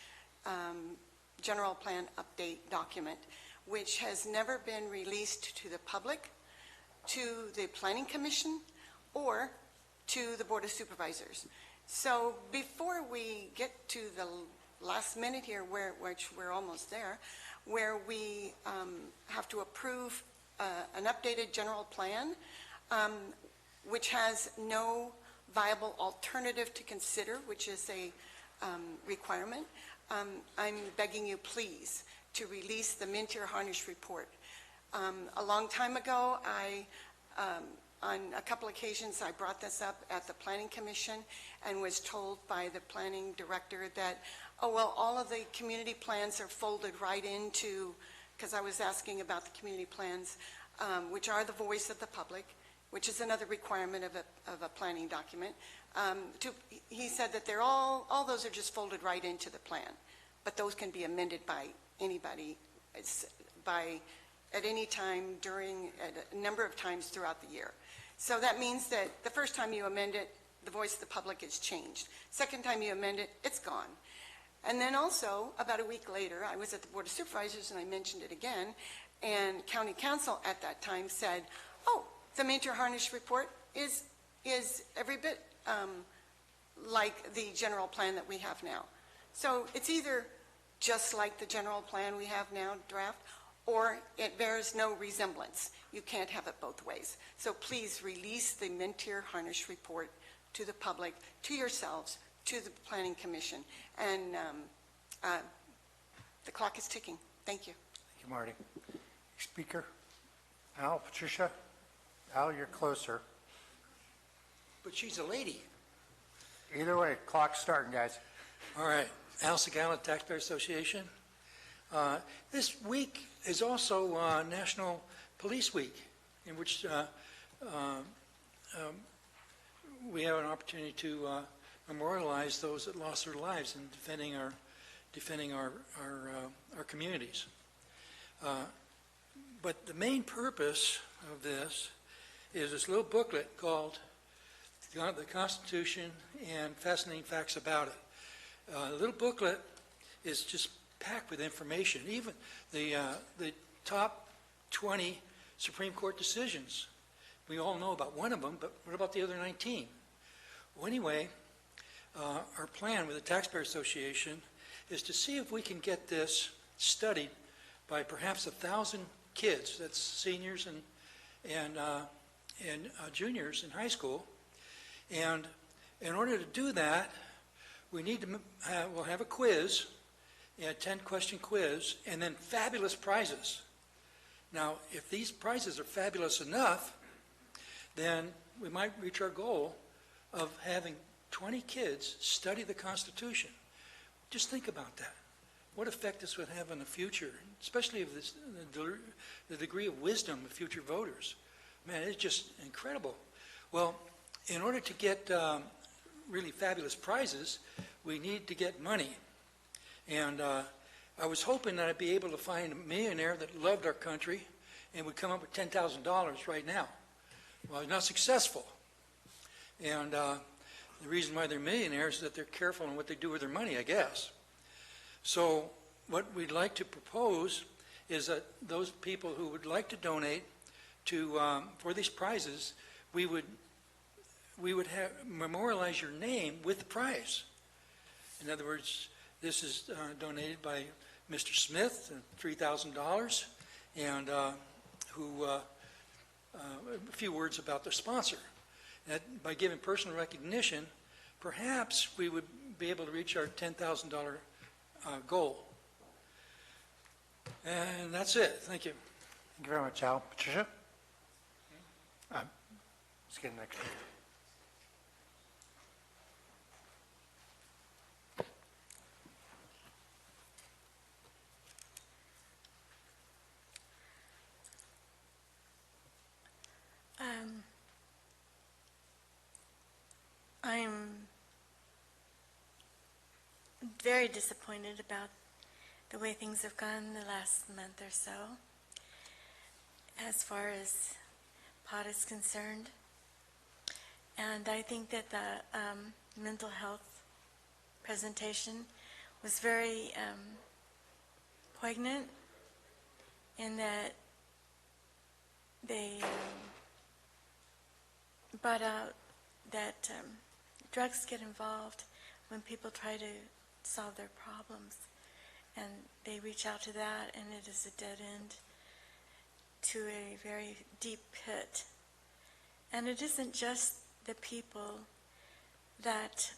general plan update document, which has never been released to the public, to the Planning Commission, or to the Board of Supervisors. So before we get to the last minute here, which we're almost there, where we have to approve an updated general plan, which has no viable alternative to consider, which is a requirement, I'm begging you, please, to release the Mintier Harnish report. A long time ago, on a couple occasions, I brought this up at the Planning Commission and was told by the planning director that, oh, well, all of the community plans are folded right into, because I was asking about the community plans, which are the voice of the public, which is another requirement of a planning document. He said that they're all those are just folded right into the plan, but those can be amended by anybody at any time a number of times throughout the year. So that means that the first time you amend it, the voice of the public is changed. Second time you amend it, it's gone. And then also, about a week later, I was at the Board of Supervisors and I mentioned it again, and County Council at that time said, oh, the Mintier Harnish report is every bit like the general plan that we have now. So it's either just like the general plan we have now, draft, or it bears no resemblance. You can't have it both ways. So please release the Mintier Harnish report to the public, to yourselves, to the Planning Commission. And the clock is ticking. Thank you. Thank you, Marty. Speaker? Al, Patricia? Al, you're closer. But she's a lady. Either way, clock's starting, guys. All right. Al Segala, Taxpayer Association. This week is also National Police Week, in which we have an opportunity to memorialize those that lost their lives in defending our communities. But the main purpose of this is this little booklet called The Constitution and Fascinating Facts About It. The little booklet is just packed with information, even the top 20 Supreme Court decisions. We all know about one of them, but what about the other 19? Well, anyway, our plan with the Taxpayer Association is to see if we can get this studied by perhaps 1,000 kids, that's seniors and juniors in high school. And in order to do that, we need to we'll have a quiz, a 10-question quiz, and then fabulous prizes. Now, if these prizes are fabulous enough, then we might reach our goal of having 20 kids study the Constitution. Just think about that. What effect this would have on the future, especially of the degree of wisdom of future voters. Man, it's just incredible. Well, in order to get really fabulous prizes, we need to get money. And I was hoping that I'd be able to find a millionaire that loved our country and would come up with $10,000 right now. Well, I was not successful. And the reason why they're millionaires is that they're careful in what they do with their money, I guess. So what we'd like to propose is that those people who would like to donate to for these prizes, we would memorialize your name with the prize. In other words, this is donated by Mr. Smith, $3,000, and a few words about the sponsor. That by giving personal recognition, perhaps we would be able to reach our $10,000 goal. And that's it. Thank you. Thank you very much, Al. Patricia? Let's get next. I'm very disappointed about the way things have gone the last month or so, as far as pot is concerned. And I think that the mental health presentation was very poignant in that they brought out that drugs get involved when people try to solve their problems, and they reach out to that, and it is a dead end to a very deep pit. And it isn't just the people that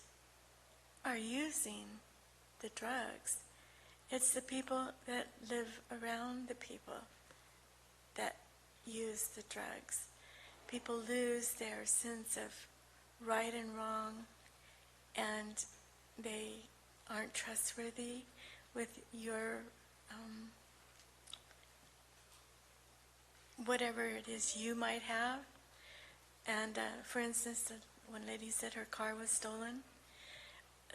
are using the drugs. It's the people that live around the people that use the drugs. People lose their sense of right and wrong, and they aren't trustworthy with your whatever it is you might have. And for instance, one lady said her car was stolen.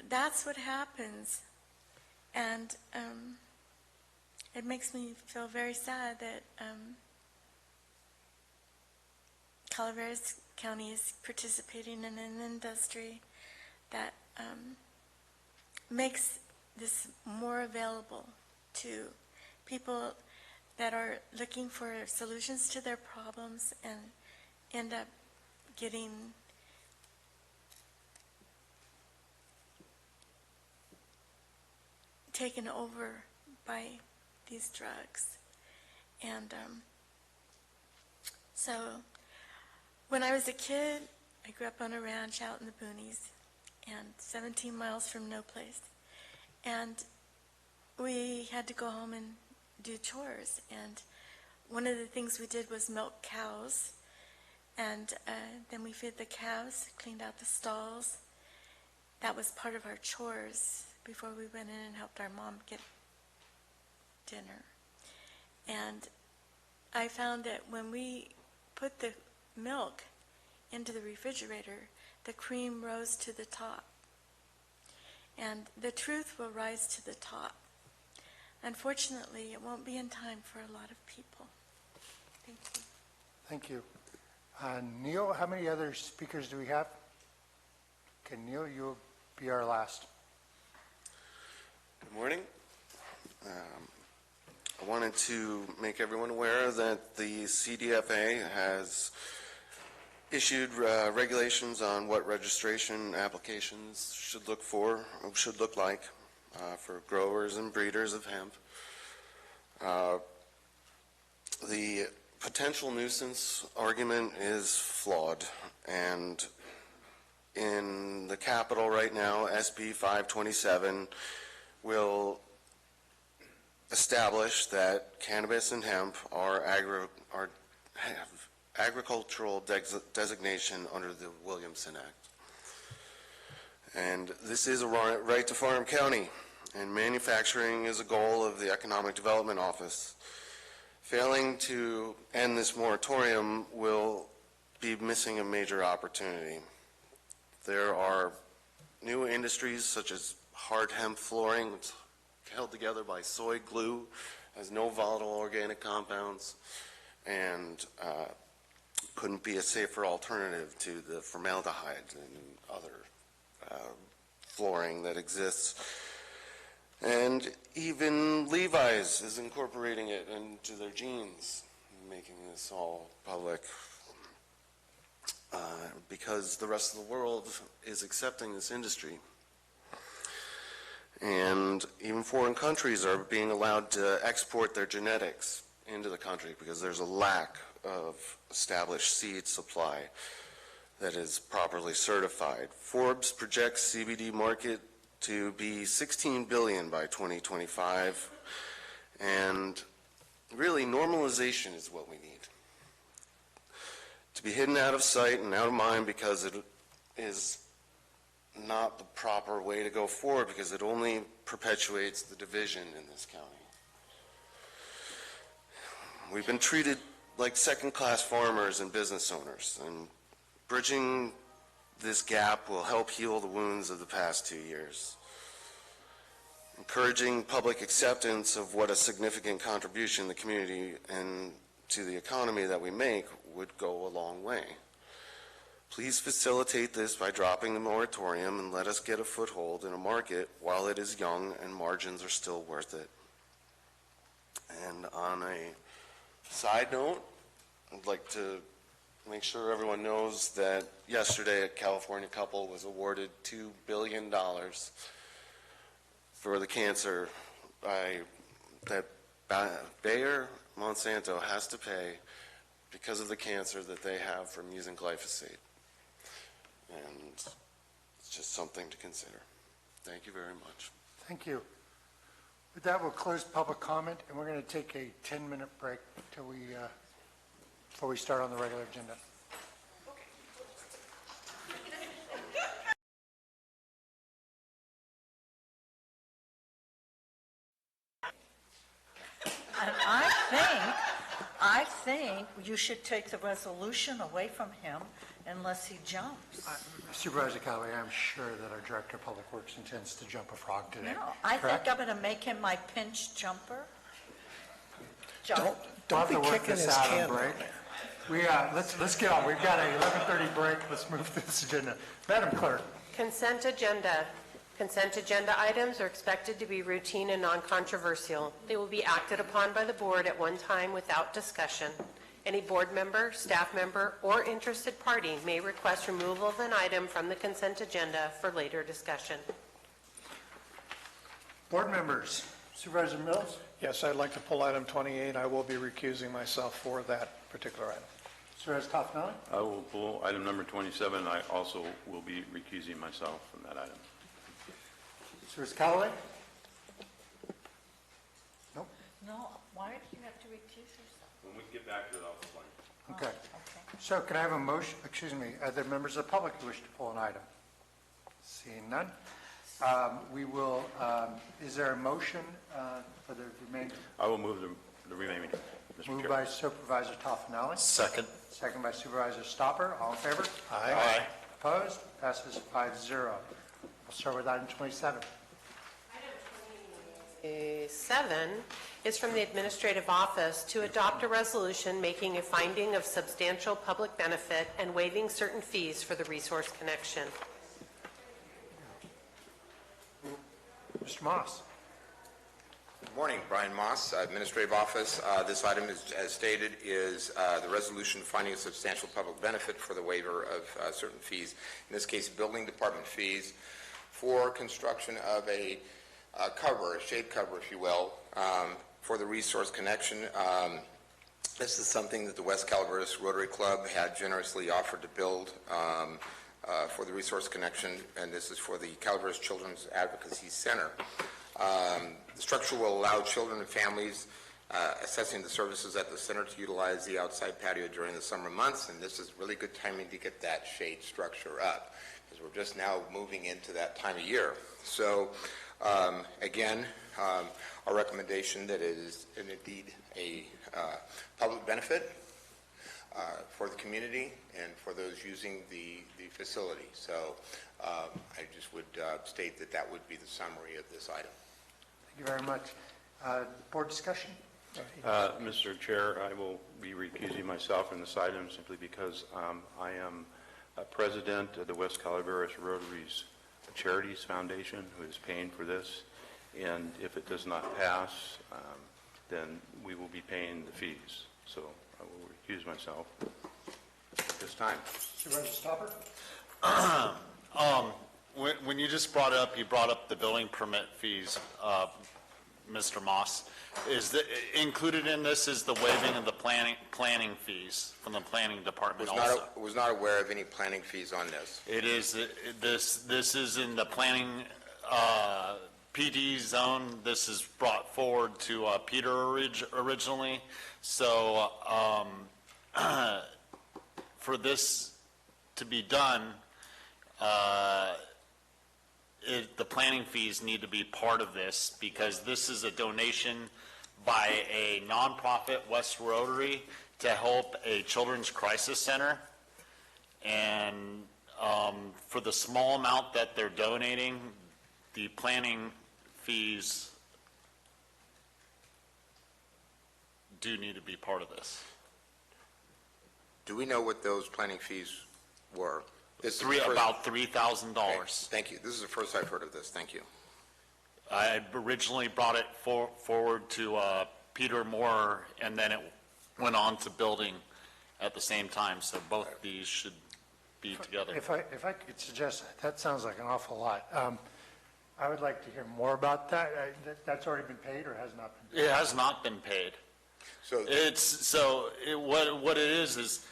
That's what happens. And it makes me feel very sad that Calaveras County is participating in an industry that makes this more available to people that are looking for solutions to their problems and end up getting taken over by these drugs. And so when I was a kid, I grew up on a ranch out in the boonies and 17 miles from no place. And we had to go home and do chores. And one of the things we did was milk cows. And then we fed the cows, cleaned out the stalls. That was part of our chores before we went in and helped our mom get dinner. And I found that when we put the milk into the refrigerator, the cream rose to the top. And the truth will rise to the top. Unfortunately, it won't be in time for a lot of people. Thank you. Thank you. Neil, how many other speakers do we have? Okay, Neil, you'll be our last. Good morning. I wanted to make everyone aware that the CDFA has issued regulations on what registration applications should look like for growers and breeders of hemp. The potential nuisance argument is flawed, and in the Capitol right now, SB 527 will establish that cannabis and hemp have agricultural designation under the Williamson Act. And this is a right to farm county, and manufacturing is a goal of the Economic Development Office. Failing to end this moratorium will be missing a major opportunity. There are new industries such as hard hemp flooring, which is held together by soy glue, has no volatile organic compounds, and couldn't be a safer alternative to the formaldehyde and other flooring that exists. And even Levi's is incorporating it into their jeans, making this all public, because the rest of the world is accepting this industry. And even foreign countries are being allowed to export their genetics into the country because there's a lack of established seed supply that is properly certified. Forbes projects CBD market to be $16 billion by 2025, and really normalization is what we need. To be hidden out of sight and out of mind because it is not the proper way to go forward, because it only perpetuates the division in this county. We've been treated like second-class farmers and business owners, and bridging this gap will help heal the wounds of the past 2 years. Encouraging public acceptance of what a significant contribution the community and to the economy that we make would go a long way. Please facilitate this by dropping the moratorium and let us get a foothold in a market while it is young and margins are still worth it. And on a side note, I'd like to make sure everyone knows that yesterday a California couple was awarded $2 billion for the cancer that Bayer Monsanto has to pay because of the cancer that they have from using glyphosate. And it's just something to consider. Thank you very much. Thank you. With that, we'll close public comment, and we're going to take a 10-minute break till before we start on the regular agenda. And I think you should take the resolution away from him unless he jumps. Supervisor Callaway, I'm sure that our Director of Public Works intends to jump a frog today. No, I correct? think I'm going to make him my pinch jumper. Don't We'll be have to work kicking this his out can on break. down Let's get on. We've got a 11:30 break. Let's move through this agenda. Madam Clerk. Consent agenda. Consent agenda items are expected to be routine and non-controversial. They will be acted upon by the board at one time without discussion. Any board member, staff member, or interested party may request removal of an item from the consent agenda for later discussion. Board members. Supervisor Mills. Yes, I'd like to pull item 28. I will be recusing myself for that particular item. Supervisor Toffenali. I will pull item number 27. I also will be recusing myself from that item. Supervisor Callaway. Nope. No, why do you have to recuse yourself? When we get back to it, I'll explain. Okay. So can I have a motion, are there members of the public who wish to pull an item? Seeing none. We will, is there a motion for the remainder? I will move the remaining, Mr. Moved Chair. by Supervisor Toffenali. Second. Second by Supervisor Stopper. All in favor? Aye. Opposed? Passes 5-0. We'll start with item 27. 7 is from the Administrative Office to adopt a resolution making a finding of substantial public benefit and waiving certain fees for the resource connection. Mr. Moss. Good morning, Brian Moss, Administrative Office. This item, as stated, is the resolution finding a substantial public benefit for the waiver of certain fees. In this case, building department fees for construction of a cover, a shade cover, if you will, for the resource connection. This is something that the West Calaveras Rotary Club had generously offered to build for the resource connection, and this is for the Calaveras Children's Advocacy Center. The structure will allow children and families assessing the services at the center to utilize the outside patio during the summer months, and this is really good timing to get that shade structure up, because we're just now moving into that time of year. So again, our recommendation that it is indeed a public benefit for the community and for those using the facility. So I just would state that that would be the summary of this item. Thank you very much. Board discussion? Mr. Chair, I will be recusing myself in this item simply because I am president of the West Calaveras Rotary's Charities Foundation, who is paying for this, and if it does not pass, then we will be paying the fees. So I will recuse myself at this time. Supervisor Stopper? When you just brought up, you brought up the building permit fees, Mr. Moss. Is the, included in this is the waiving of the planning fees from the planning department also? Was not aware of any planning fees on this. It is, this is in the planning PD zone. This is brought forward to Peter originally. So for this to be done, the planning fees need to be part of this, because this is a donation by a nonprofit, West Rotary, to help a children's crisis center. And for the small amount that they're donating, the planning fees do need to be part of this. Do we know what those planning fees were? About $3,000. Okay, thank you. This is the first I've heard of this. Thank you. I originally brought it forward to Peter Moore, and then it went on to building at the same time, so both these should be together. If I could suggest, that sounds like an awful lot. I would like to hear more about that. That's already been paid or has not been paid? It has not been paid. What it is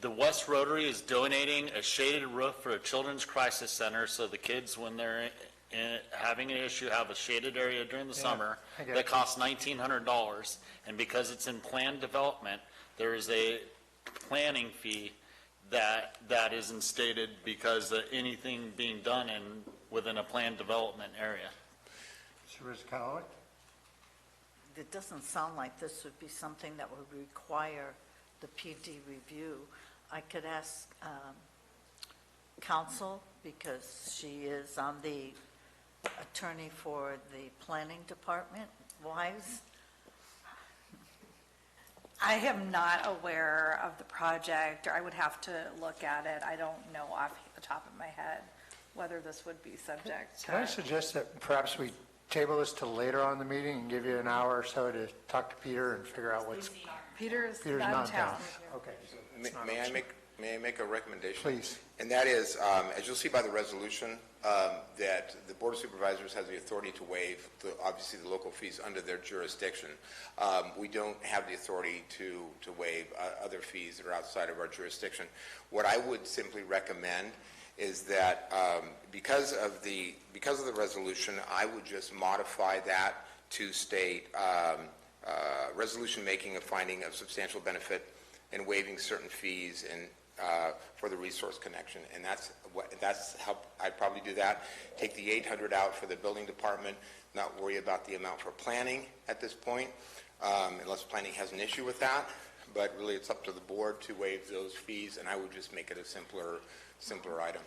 the West Rotary is donating a shaded roof for a children's crisis center, so the kids, when they're having an issue, have a shaded area during the summer that costs $1,900. And because it's in planned development, there is a planning fee that is instated because of anything being done within a planned development area. Supervisor Callaway? It doesn't sound like this would be something that would require the PD review. I could ask counsel, because she is on the attorney for the planning department. Wise? I am not aware of the project, or I would have to look at it. I don't know off the top of my head whether this would be subject to. Can I suggest that perhaps we table this till later on in the meeting and give you an hour or so to talk to Peter and figure out what's... Peter's not in downtown. Okay. so it's not May I optional. may I make a recommendation? Please. And that is, as you'll see by the resolution, that the Board of Supervisors has the authority to waive, obviously, the local fees under their jurisdiction. We don't have the authority to waive other fees that are outside of our jurisdiction. What I would simply recommend is that because of the resolution, I would just modify that to state resolution making a finding of substantial benefit and waiving certain fees and for the resource connection, and that's how I'd probably do that. Take the $800 out for the building department, not worry about the amount for planning at this point, unless planning has an issue with that. But really, it's up to the board to waive those fees, and I would just make it a simpler item.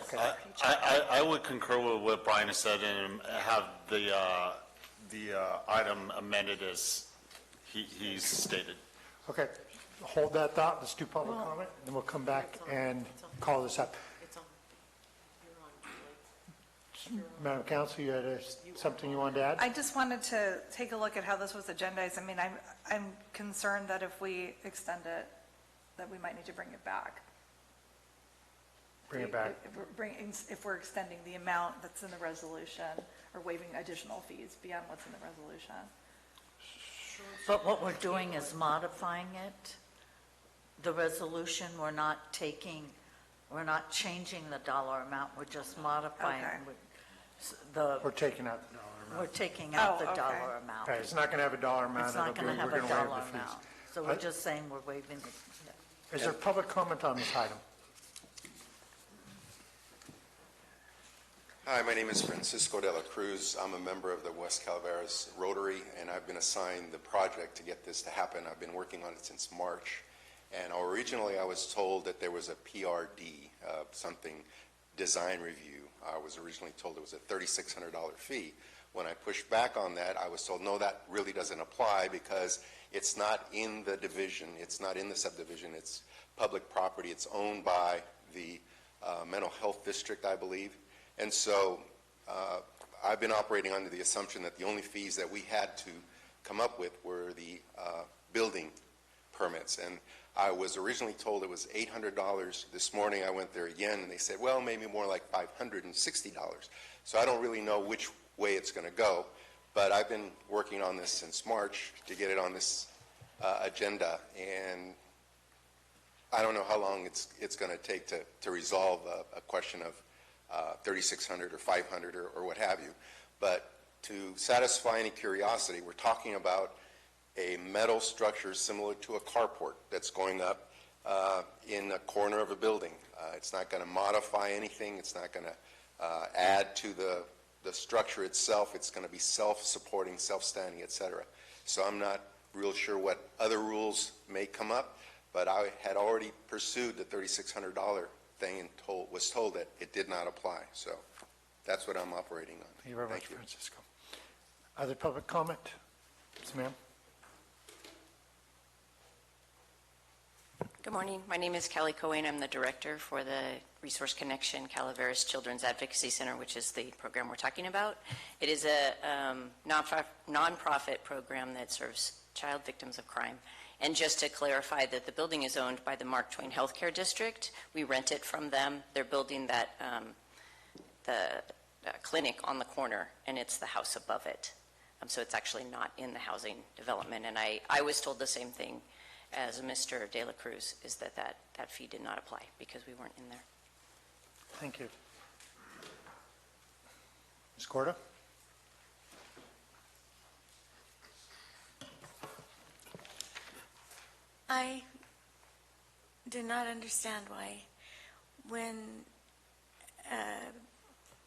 Okay. I would concur with what Brian has said and have the item amended as he's stated. Okay, hold that thought. Let's do public comment, and then we'll come back and call this up. Madam Counsel, you had something you wanted to add? I just wanted to take a look at how this was agendized. I mean, I'm concerned that if we extend it, that we might need to bring it back. Bring it back. If we're extending the amount that's in the resolution or waiving additional fees beyond what's in the resolution. But what we're doing is modifying it. The resolution, we're not changing the dollar amount, we're just modifying. Okay. We're taking out the dollar amount. We're taking out the okay. dollar amount. Okay, it's not going to have a dollar amount. It's not going to have we're a gonna waive dollar the fees. amount. So we're just saying we're waiving it. Is there public comment on this item? Hi, my name is Francisco de la Cruz. I'm a member of the West Calaveras Rotary, and I've been assigned the project to get this to happen. I've been working on it since March, and originally I was told that there was a PRD, something design review. I was originally told it was a $3,600 fee. When I pushed back on that, I was told, no, that really doesn't apply because it's not in the division, it's not in the subdivision, it's public property, it's owned by the mental health district, I believe. And so I've been operating under the assumption that the only fees that we had to come up with were the building permits. And I was originally told it was $800. This morning I went there again and they said, well, maybe more like $560. So I don't really know which way it's going to go. But I've been working on this since March to get it on this agenda. And I don't know how long it's going to take to resolve a question of 3,600 or 500 or what have you. But to satisfy any curiosity, we're talking about a metal structure similar to a carport that's going up in a corner of a building. It's not going to modify anything. It's not going to add to the structure itself. It's going to be self-supporting, self-standing, etc. So I'm not real sure what other rules may come up, but I had already pursued the $3,600 thing and was told that it did not apply. So that's what I'm operating on. Thank you very much, Francisco. Other public comment? Yes, ma'am. Good morning. My name is Kelly Cohen. I'm the director for the Resource Connection Calaveras Children's Advocacy Center, which is the program we're talking about. It is a nonprofit program that serves child victims of crime. And just to clarify that the building is owned by the Mark Twain Healthcare District. We rent it from them. They're building that, the clinic on the corner, and it's the house above it. So it's actually not in the housing development. And I was told the same thing as Mr. De La Cruz, is that fee did not apply because we weren't in there. Thank you. Ms. Corda? I do not understand why when an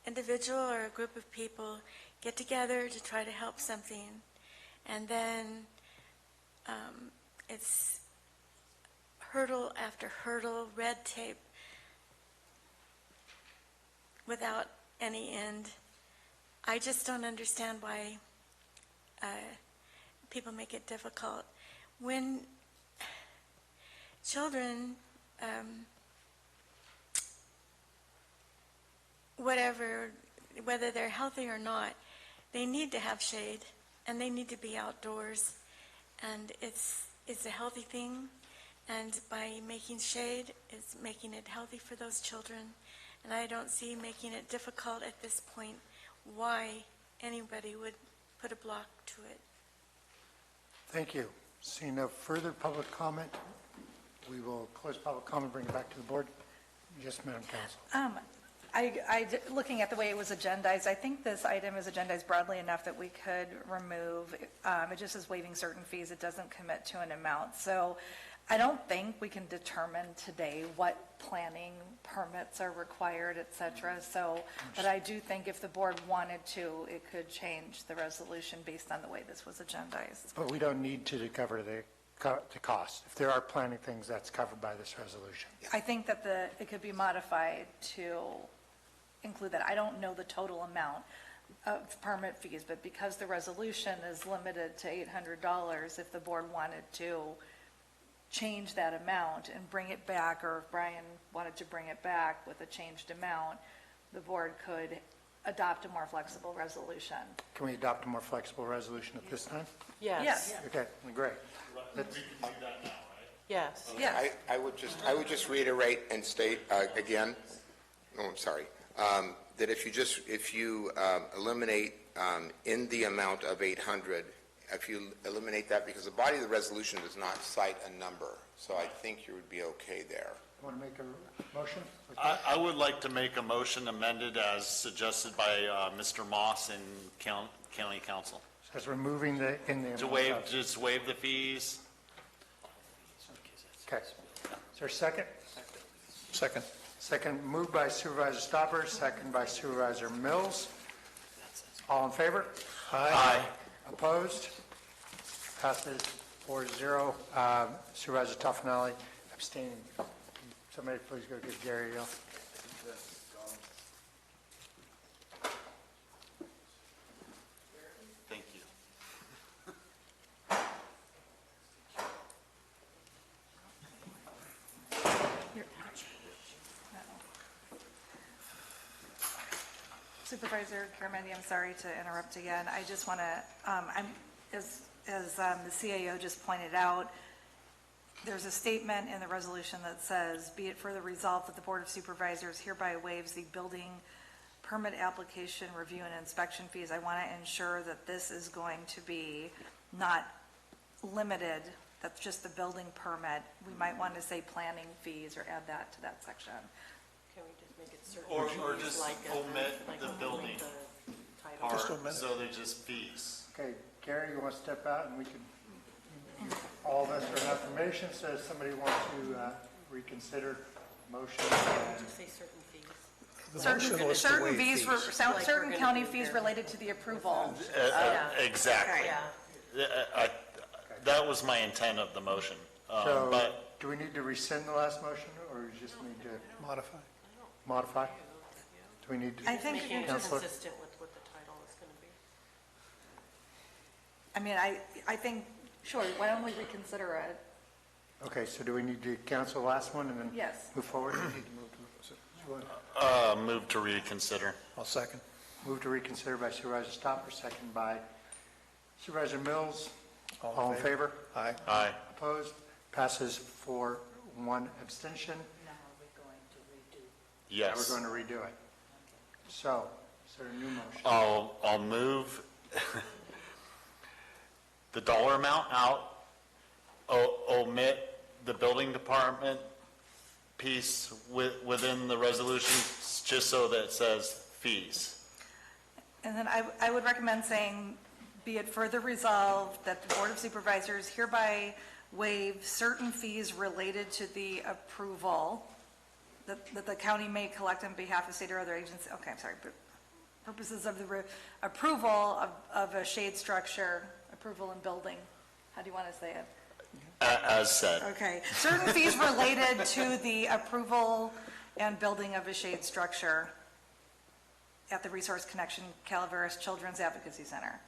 individual or a group of people get together to try to help something, and then it's hurdle after hurdle, red tape, without any end. I just don't understand why people make it difficult. When children, whether they're healthy or not, they need to have shade and they need to be outdoors, and it's a healthy thing, and by making shade, it's making it healthy for those children, and I don't see making it difficult at this point why anybody would put a block to it. Thank you. Seeing no further public comment, we will close public comment, bring it back to the board. Yes, Madam Counsel. Looking at the way it was agendized, I think this item is agendized broadly enough that we could remove, it just is waiving certain fees, it doesn't commit to an amount. So I don't think we can determine today what planning permits are required, et cetera. So, but I do think if the board wanted to, it could change the resolution based on the way this was agendized. But we don't need to cover the cost. If there are planning things, that's covered by this resolution. I think that it could be modified to include that. I don't know the total amount of permit fees, but because the resolution is limited to $800, if the board wanted to change that amount and bring it back, or if Brian wanted to bring it back with a changed amount, the board could adopt a more flexible resolution. Can we adopt a more flexible resolution at this time? Yes. Okay, great. We can do that now, right? Yes. Yes. I would just reiterate and state again, oh, I'm sorry, that if you eliminate in the amount of 800, if you eliminate that, because the body of the resolution does not cite a number, so I think you would be okay there. Want to make a motion? I would like to make a motion amended as suggested by Mr. Moss and County Council. Says removing the, in the. To just waive the fees. Okay. Is there a second? Second. Second, moved by Supervisor Stopper, second by Supervisor Mills. All in favor? Aye. Opposed? Passes 4-0. Supervisor Toffenali abstaining. Somebody please go give Gary a yell. Thank you. Supervisor Garamendi, I'm sorry to interrupt again. I just want to, as the CAO just pointed out, there's a statement in the resolution that says, be it further resolved that the Board of Supervisors hereby waives the building permit application review and inspection fees. I want to ensure that this is going to be not limited, that's just the building permit. We might want to say planning fees or add that to that section. Can we just make it certain? Or just omit the building part, Just omit it. so they're just fees. Okay, Gary, you want to step out and we can, all of us are in information, so if somebody wants to reconsider motion. Just say certain fees. The motion was to waive fees. Certain county fees related to the approval. Exactly. Yeah. That was my intent of the motion. So, But do we need to rescind the last motion, or we just need to Modify. Do we need to? I think Making it Counselor? consistent with what the title is going to be. I mean, I think, sure, why don't we reconsider it? Okay, so do we need to cancel the last one and then Yes. move forward? move to reconsider. I'll second. Move to reconsider by Supervisor Stopper, second by Supervisor Mills. All in favor? Aye. Aye. Opposed? Passes for one abstention. Yes. We're going to redo it. So, is there a new motion? I'll move the dollar amount out, omit the building department piece within the resolution, just so that it says fees. And then I would recommend saying, be it further resolved that the Board of Supervisors hereby waive certain fees related to the approval that the county may collect on behalf of state or other agency, okay, I'm sorry, but purposes of the approval of a shade structure, approval and building. How do you want to say it? As said. Okay, certain fees related to the approval and building of a shade structure at the Resource Connection Calaveras Children's Advocacy Center.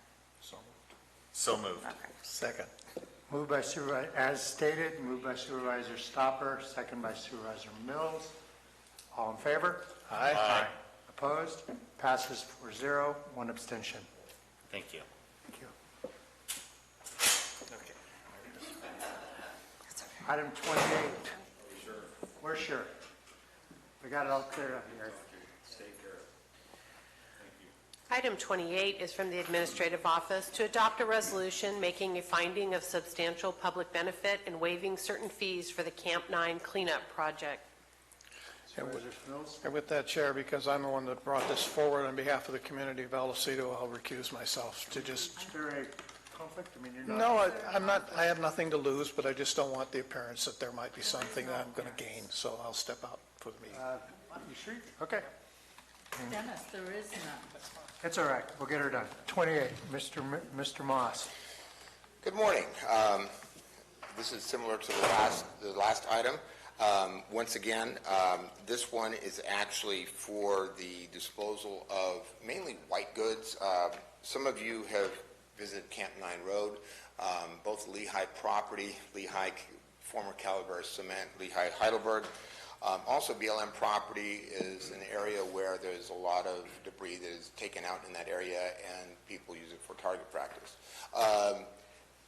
So moved. Okay. Second. Moved by Supervisor, as stated, moved by Supervisor Stopper, second by Supervisor Mills. All in favor? Aye. Opposed? Passes 4-0, one abstention. Thank you. Thank you. Item 28. We're sure. We got it all cleared up here. Item 28 is from the Administrative Office to adopt a resolution making a finding of substantial public benefit and waiving certain fees for the Camp 9 cleanup project. Supervisor Mills? And with that, Chair, because I'm the one that brought this forward on behalf of the community of Vallecito, I'll recuse myself to just... Is there a conflict? I mean, you're not... No, I'm not, I have nothing to lose, but I just don't want the appearance that there might be something that I'm going to gain, so I'll step out for the meeting. You sure? Okay. Dennis, there is none. It's all right. We'll get her done. 28, Mr. Moss. Good morning. This is similar to the last item. Once again, this one is actually for the disposal of mainly white goods. Some of you have visited Camp 9 Road, both Lehigh property, Lehigh former Calaveras Cement, Lehigh Heidelberg. Also, BLM property is an area where there's a lot of debris that is taken out in that area, and people use it for target practice.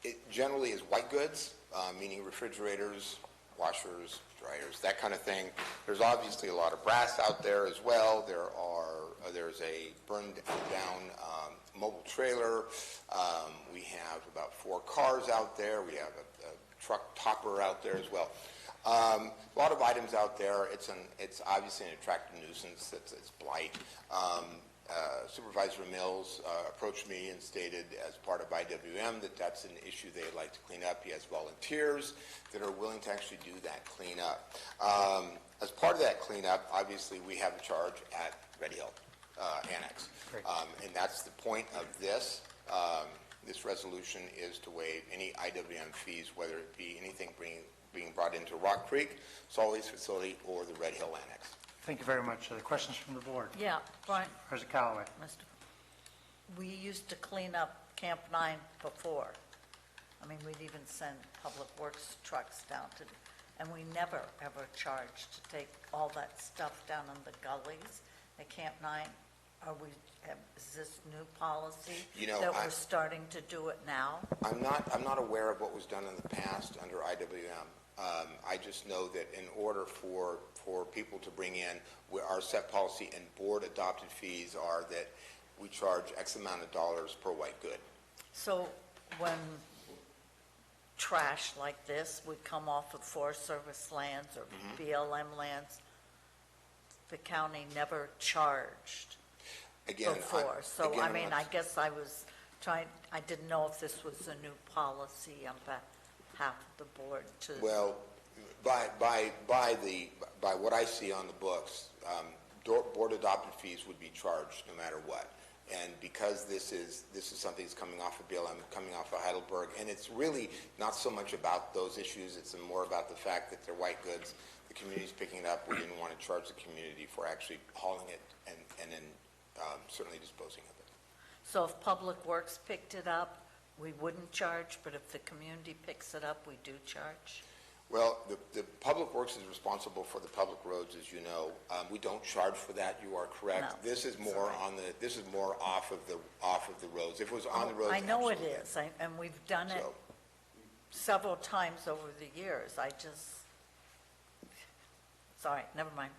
It generally is white goods, meaning refrigerators, washers, dryers, that kind of thing. There's obviously a lot of brass out there as well. There's a burned down mobile trailer. We have about 4 cars out there. We have a truck topper out there as well. A lot of items out there. It's obviously an attractive nuisance. It's blight. Supervisor Mills approached me and stated, as part of IWM, that that's an issue they'd like to clean up. He has volunteers that are willing to actually do that cleanup. As part of that cleanup, obviously, we have a charge at Red Hill Annex, and that's the point of this. This resolution is to waive any IWM fees, whether it be anything being brought into Rock Creek, Solid Waste Facility, or the Red Hill Annex. Thank you very much. Other questions from the board? Yeah, Brian, President Callaway. we used to clean up Camp 9 before. I mean, we'd even send Public Works trucks down to, and we never, ever charged to take all that stuff down in the gullies at Camp 9. Is this new policy that we're starting to do it now? I'm not aware of what was done in the past under IWM. I just know that in order for people to bring in, our set policy and board adopted fees are that we charge X amount of dollars per white good. So when trash like this would come off of Forest Service lands or BLM lands, the county never charged before. So, I mean, I guess I was trying, I didn't know if this was a new policy on behalf of the board to... Well, by what I see on the books, board adopted fees would be charged no matter what. And because this is something that's coming off of BLM, coming off of Heidelberg, and it's really not so much about those issues, it's more about the fact that they're white goods, the community's picking it up, we didn't want to charge the community for actually hauling it and then certainly disposing of it. So if Public Works picked it up, we wouldn't charge, but if the community picks it up, we do charge? Well, the Public Works is responsible for the public roads, as you know. We don't charge for that. You are correct. No, this is more off of the roads. If it was on the roads, I know absolutely. it is, and we've done it several times over the years. Sorry, never mind.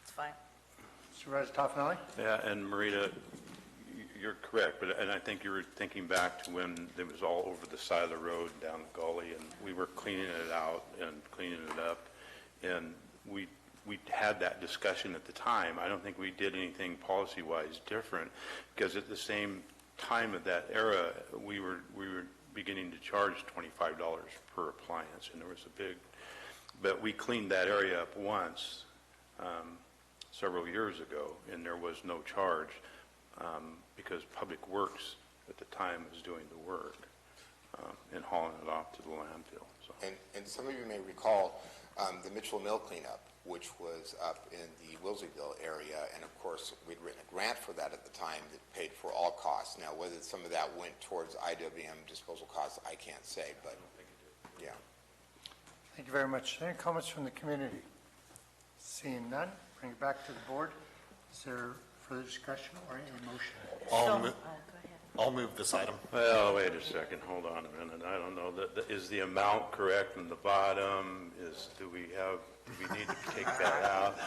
It's fine. Supervisor Toffenelli? Yeah, and Marita, you're correct, and I think you were thinking back to when it was all over the side of the road down the gully, and we were cleaning it out and cleaning it up, and we had that discussion at the time. I don't think we did anything policy-wise different, because at the same time of that era, we were beginning to charge $25 per appliance, and there was a big, but we cleaned that area up once several years ago, and there was no charge because Public Works at the time was doing the work and hauling it off to the landfill. So. And some of you may recall the Mitchell Mill cleanup, which was up in the Wilseyville area, and of course we'd written a grant for that at the time that paid for all costs. Now whether some of that went towards IWM disposal costs, I can't say, but yeah. Thank you very much. Any comments from the community? Seeing none, bring it back to the board. Is there further discussion or a motion? I'll move this item. Well, wait a second, hold on a minute. I don't know, is the amount correct in the bottom? Do we need to take that out?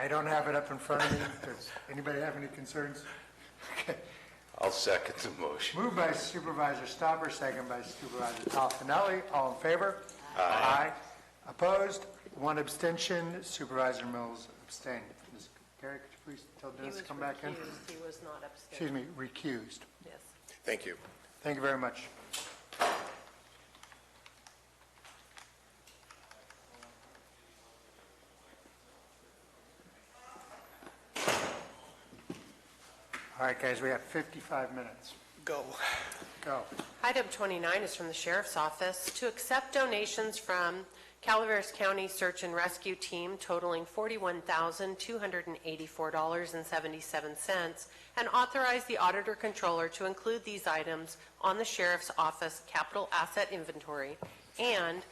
I don't have it up in front of me. Does anybody have any concerns? Okay. I'll second the motion. Moved by Supervisor Stopper, second by Supervisor Toffenelli. All in favor? Aye. Opposed? One abstention. Supervisor Mills abstained. Ms. Gary, could you please tell Dennis to come back in? He was not abstaining. Excuse me, recused. Yes. Thank you. Thank you very much. All right, guys, we have 55 minutes. Go. Go. Item 29 is from the Sheriff's Office to accept donations from Calaveras County Search and Rescue Team totaling $41,284.77 and authorize the Auditor Controller to include these items on the Sheriff's Office Capital Asset Inventory, and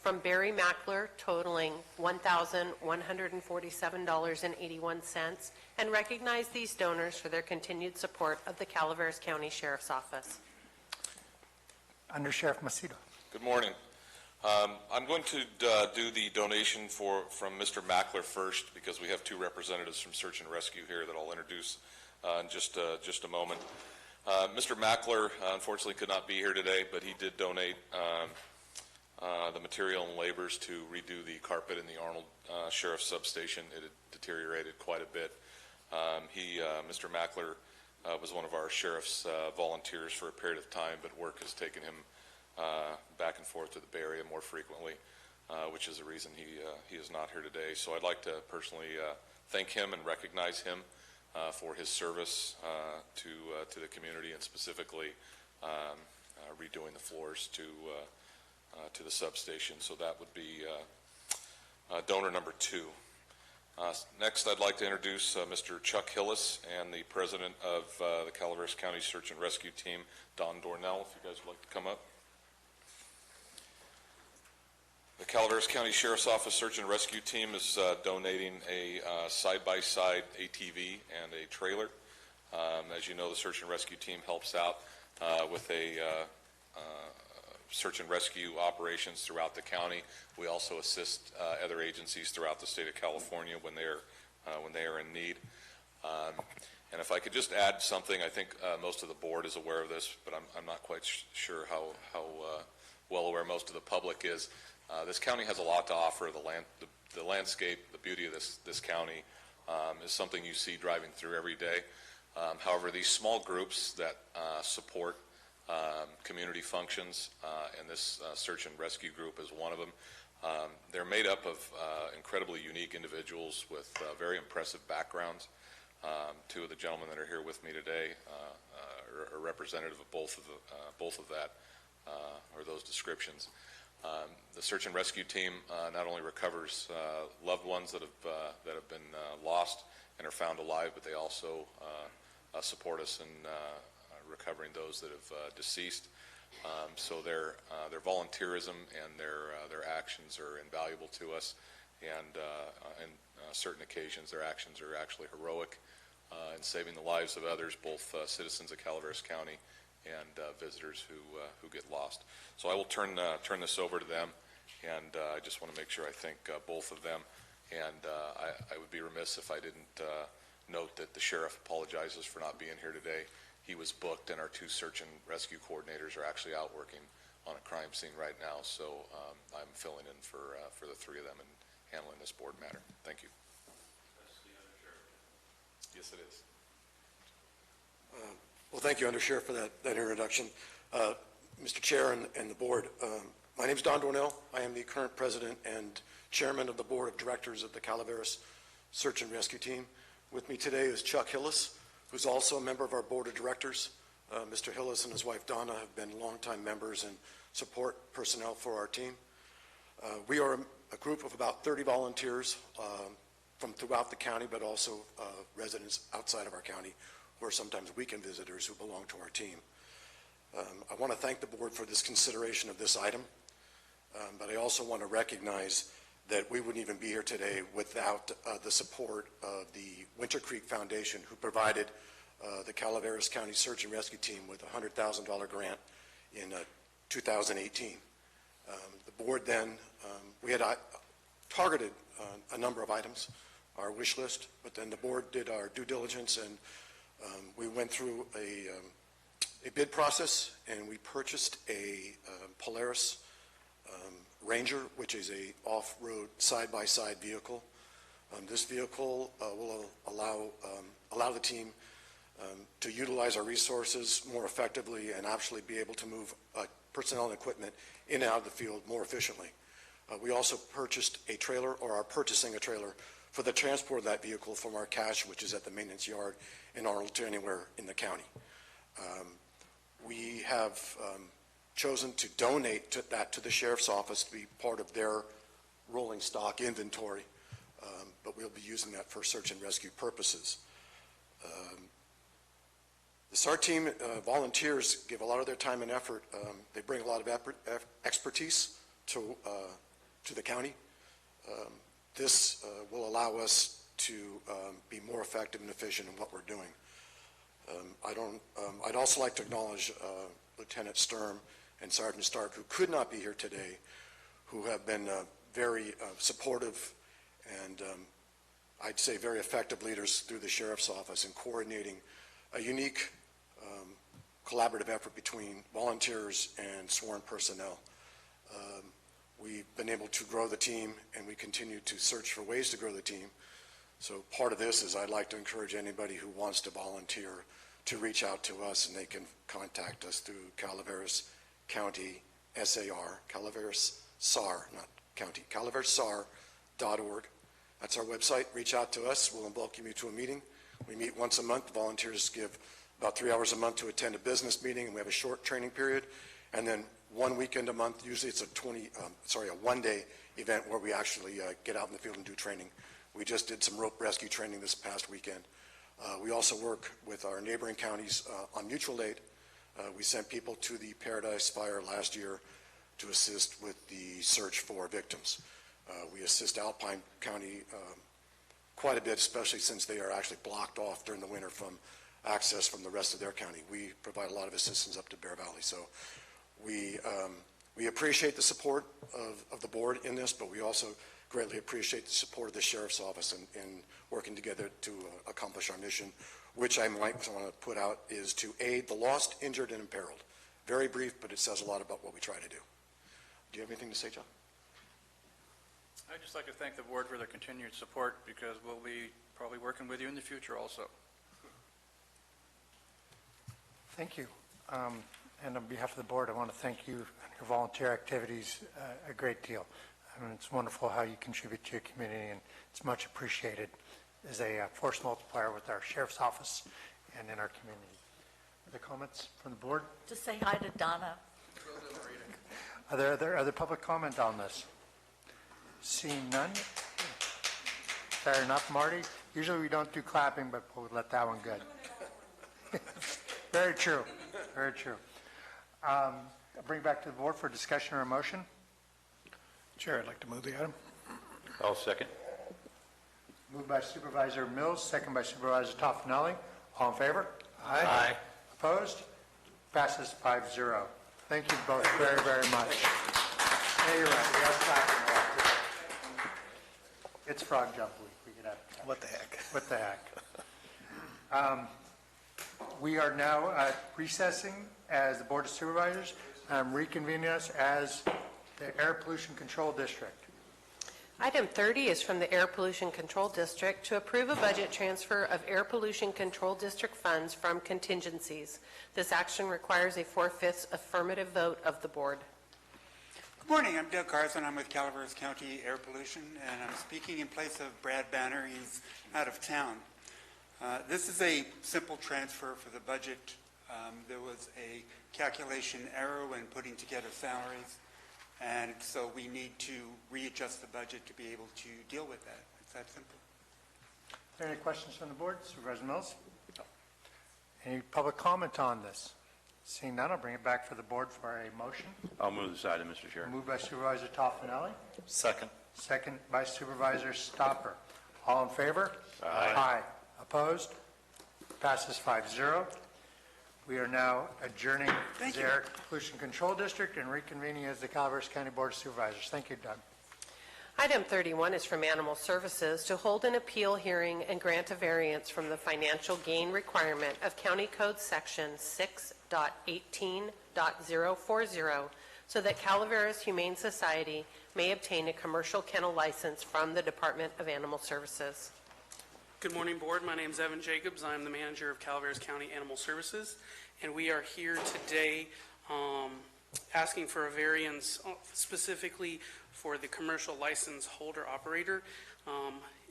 from Barry Mackler totaling $1,147.81, and recognize these donors for their continued support of the Calaveras County Sheriff's Office. Under Sheriff Macedo. Good morning. I'm going to do the donation from Mr. Mackler first, because we have two representatives from Search and Rescue here that I'll introduce in just a moment. Mr. Mackler unfortunately could not be here today, but he did donate the material and labors to redo the carpet in the Arnold Sheriff's Substation. It had deteriorated quite a bit. Mr. Mackler was one of our sheriff's volunteers for a period of time, but work has taken him back and forth to the Bay Area more frequently, which is the reason he is not here today. So I'd like to personally thank him and recognize him for his service to the community, and specifically redoing the floors to the substation. So that would be donor number 2. Next, I'd like to introduce Mr. Chuck Hillis and the president of the Calaveras County Search and Rescue Team, Don Dornell, if you guys would like to come up. The Calaveras County Sheriff's Office Search and Rescue Team is donating a side-by-side ATV and a trailer. As you know, the Search and Rescue Team helps out with a search and rescue operations throughout the county. We also assist other agencies throughout the state of California when they are in need. And if I could just add something, I think most of the board is aware of this, but I'm not quite sure how well aware most of the public is. This county has a lot to offer. The landscape, the beauty of this county is something you see driving through every day. However, these small groups that support community functions, and this search and rescue group is one of them. They're made up of incredibly unique individuals with very impressive backgrounds. Two of the gentlemen that are here with me today are representative of both of that, or those descriptions. The search and rescue team not only recovers loved ones that have been lost and are found alive, but they also support us in recovering those that have deceased. So their volunteerism and their actions are invaluable to us, and on certain occasions their actions are actually heroic in saving the lives of others, both citizens of Calaveras County and visitors who get lost. So I will turn this over to them, and I just want to make sure I thank both of them. And I would be remiss if I didn't note that the sheriff apologizes for not being here today. He was booked, and our 2 search and rescue coordinators are actually out working on a crime scene right now. So I'm filling in for the 3 of them and handling this board matter. Thank you. Yes, it is. Well, thank you, Undersheriff, for that introduction. Mr. Chair and the board, my name is Don Dornell. I am the current president and chairman of the board of directors of the Calaveras Search and Rescue Team. With me today is Chuck Hillis, who's also a member of our board of directors. Mr. Hillis and his wife Donna have been longtime members and support personnel for our team. We are a group of about 30 volunteers from throughout the county, but also residents outside of our county who are sometimes weekend visitors who belong to our team. I want to thank the board for this consideration of this item, but I also want to recognize that we wouldn't even be here today without the support of the Winter Creek Foundation, who provided the Calaveras County Search and Rescue Team with a $100,000 grant in 2018. The board then, we had targeted a number of items, our wish list, but then the board did our due diligence, and we went through a bid process, and we purchased a Polaris Ranger, which is a off-road side-by-side vehicle. This vehicle will allow the team to utilize our resources more effectively and actually be able to move personnel and equipment in and out of the field more efficiently. We also purchased a trailer, or are purchasing a trailer, for the transport of that vehicle from our cache, which is at the maintenance yard in Arnold, to anywhere in the county. We have chosen to donate that to the sheriff's office to be part of their rolling stock inventory, but we'll be using that for search and rescue purposes. The SAR team volunteers give a lot of their time and effort. They bring a lot of expertise to the county. This will allow us to be more effective and efficient in what we're doing. I'd also like to acknowledge Lieutenant Sturm and Sergeant Stark, who could not be here today, who have been very supportive and I'd say very effective leaders through the sheriff's office in coordinating a unique collaborative effort between volunteers and sworn personnel. We've been able to grow the team, and we continue to search for ways to grow the team. So part of this is I'd like to encourage anybody who wants to volunteer to reach out to us, and they can contact us through Calaveras County SAR, Calaveras SAR, not county, CalaverasSAR.org. That's our website. Reach out to us. We'll welcome you to a meeting. We meet once a month. Volunteers give about 3 hours a month to attend a business meeting, and we have a short training period. And then one weekend a month, usually it's a one-day event where we actually get out in the field and do training. We just did some rope rescue training this past weekend. We also work with our neighboring counties on mutual aid. We sent people to the Paradise Fire last year to assist with the search for victims. We assist Alpine County quite a bit, especially since they are actually blocked off during the winter from access from the rest of their county. We provide a lot of assistance up to Bear Valley. So we appreciate the support of the board in this, but we also greatly appreciate the support of the sheriff's office in working together to accomplish our mission, which I might want to put out is to aid the lost, injured, and imperiled. Very brief, but it says a lot about what we try to do. Do you have anything to say, John? I'd just like to thank the board for their continued support, because we'll be probably working with you in the future also. Thank you. And on behalf of the board, I want to thank you and your volunteer activities a great deal. I mean, it's wonderful how you contribute to your community, and it's much appreciated as a force multiplier with our sheriff's office and in our community. Other comments from the board? Just say hi to Donna. Are there other public comment on this? Seeing none? Fair enough, Marty. Usually we don't do clapping, but we'll let that one good. Very true. Very true. I'll bring back to the board for discussion or a motion. Chair, I'd like to move the item. I'll second. Moved by Supervisor Mills, second by Supervisor Toffenelli. All in favor? Aye. Opposed? Passes 5-0. Thank you both very, very much. Yeah, you're right. We have clapping a lot today. It's Frog Jump Week. We can have What the heck? what the heck. We are now recessing as the Board of Supervisors. Reconvening us as the Air Pollution Control District. Item 30 is from the Air Pollution Control District to approve a budget transfer of Air Pollution Control District funds from contingencies. This action requires a 4/5 affirmative vote of the board. Good morning, I'm Doug Carson. I'm with Calaveras County Air Pollution, and I'm speaking in place of Brad Banner. He's out of town. This is a simple transfer for the budget. There was a calculation error when putting together salaries, and so we need to readjust the budget to be able to deal with that. It's that simple. Are there any questions from the board? Supervisor Mills? Any public comment on this? Seeing none, I'll bring it back for the board for a motion. I'll move this item, Mr. Chair. Moved by Supervisor Toffenelli, Second. second by Supervisor Stopper. All in favor? Aye. Opposed? Passes 5-0. We are now adjourning the Air Pollution Control District and reconvening as the Calaveras County Board of Supervisors. Thank you, Doug. Item 31 is from Animal Services to hold an appeal hearing and grant a variance from the financial gain requirement of County Code Section 6.18.040 so that Calaveras Humane Society may obtain a commercial kennel license from the Department of Animal Services. Good morning, Board. My name is Evan Jacobs. I'm the manager of Calaveras County Animal Services, and we are here today asking for a variance specifically for the commercial license holder operator,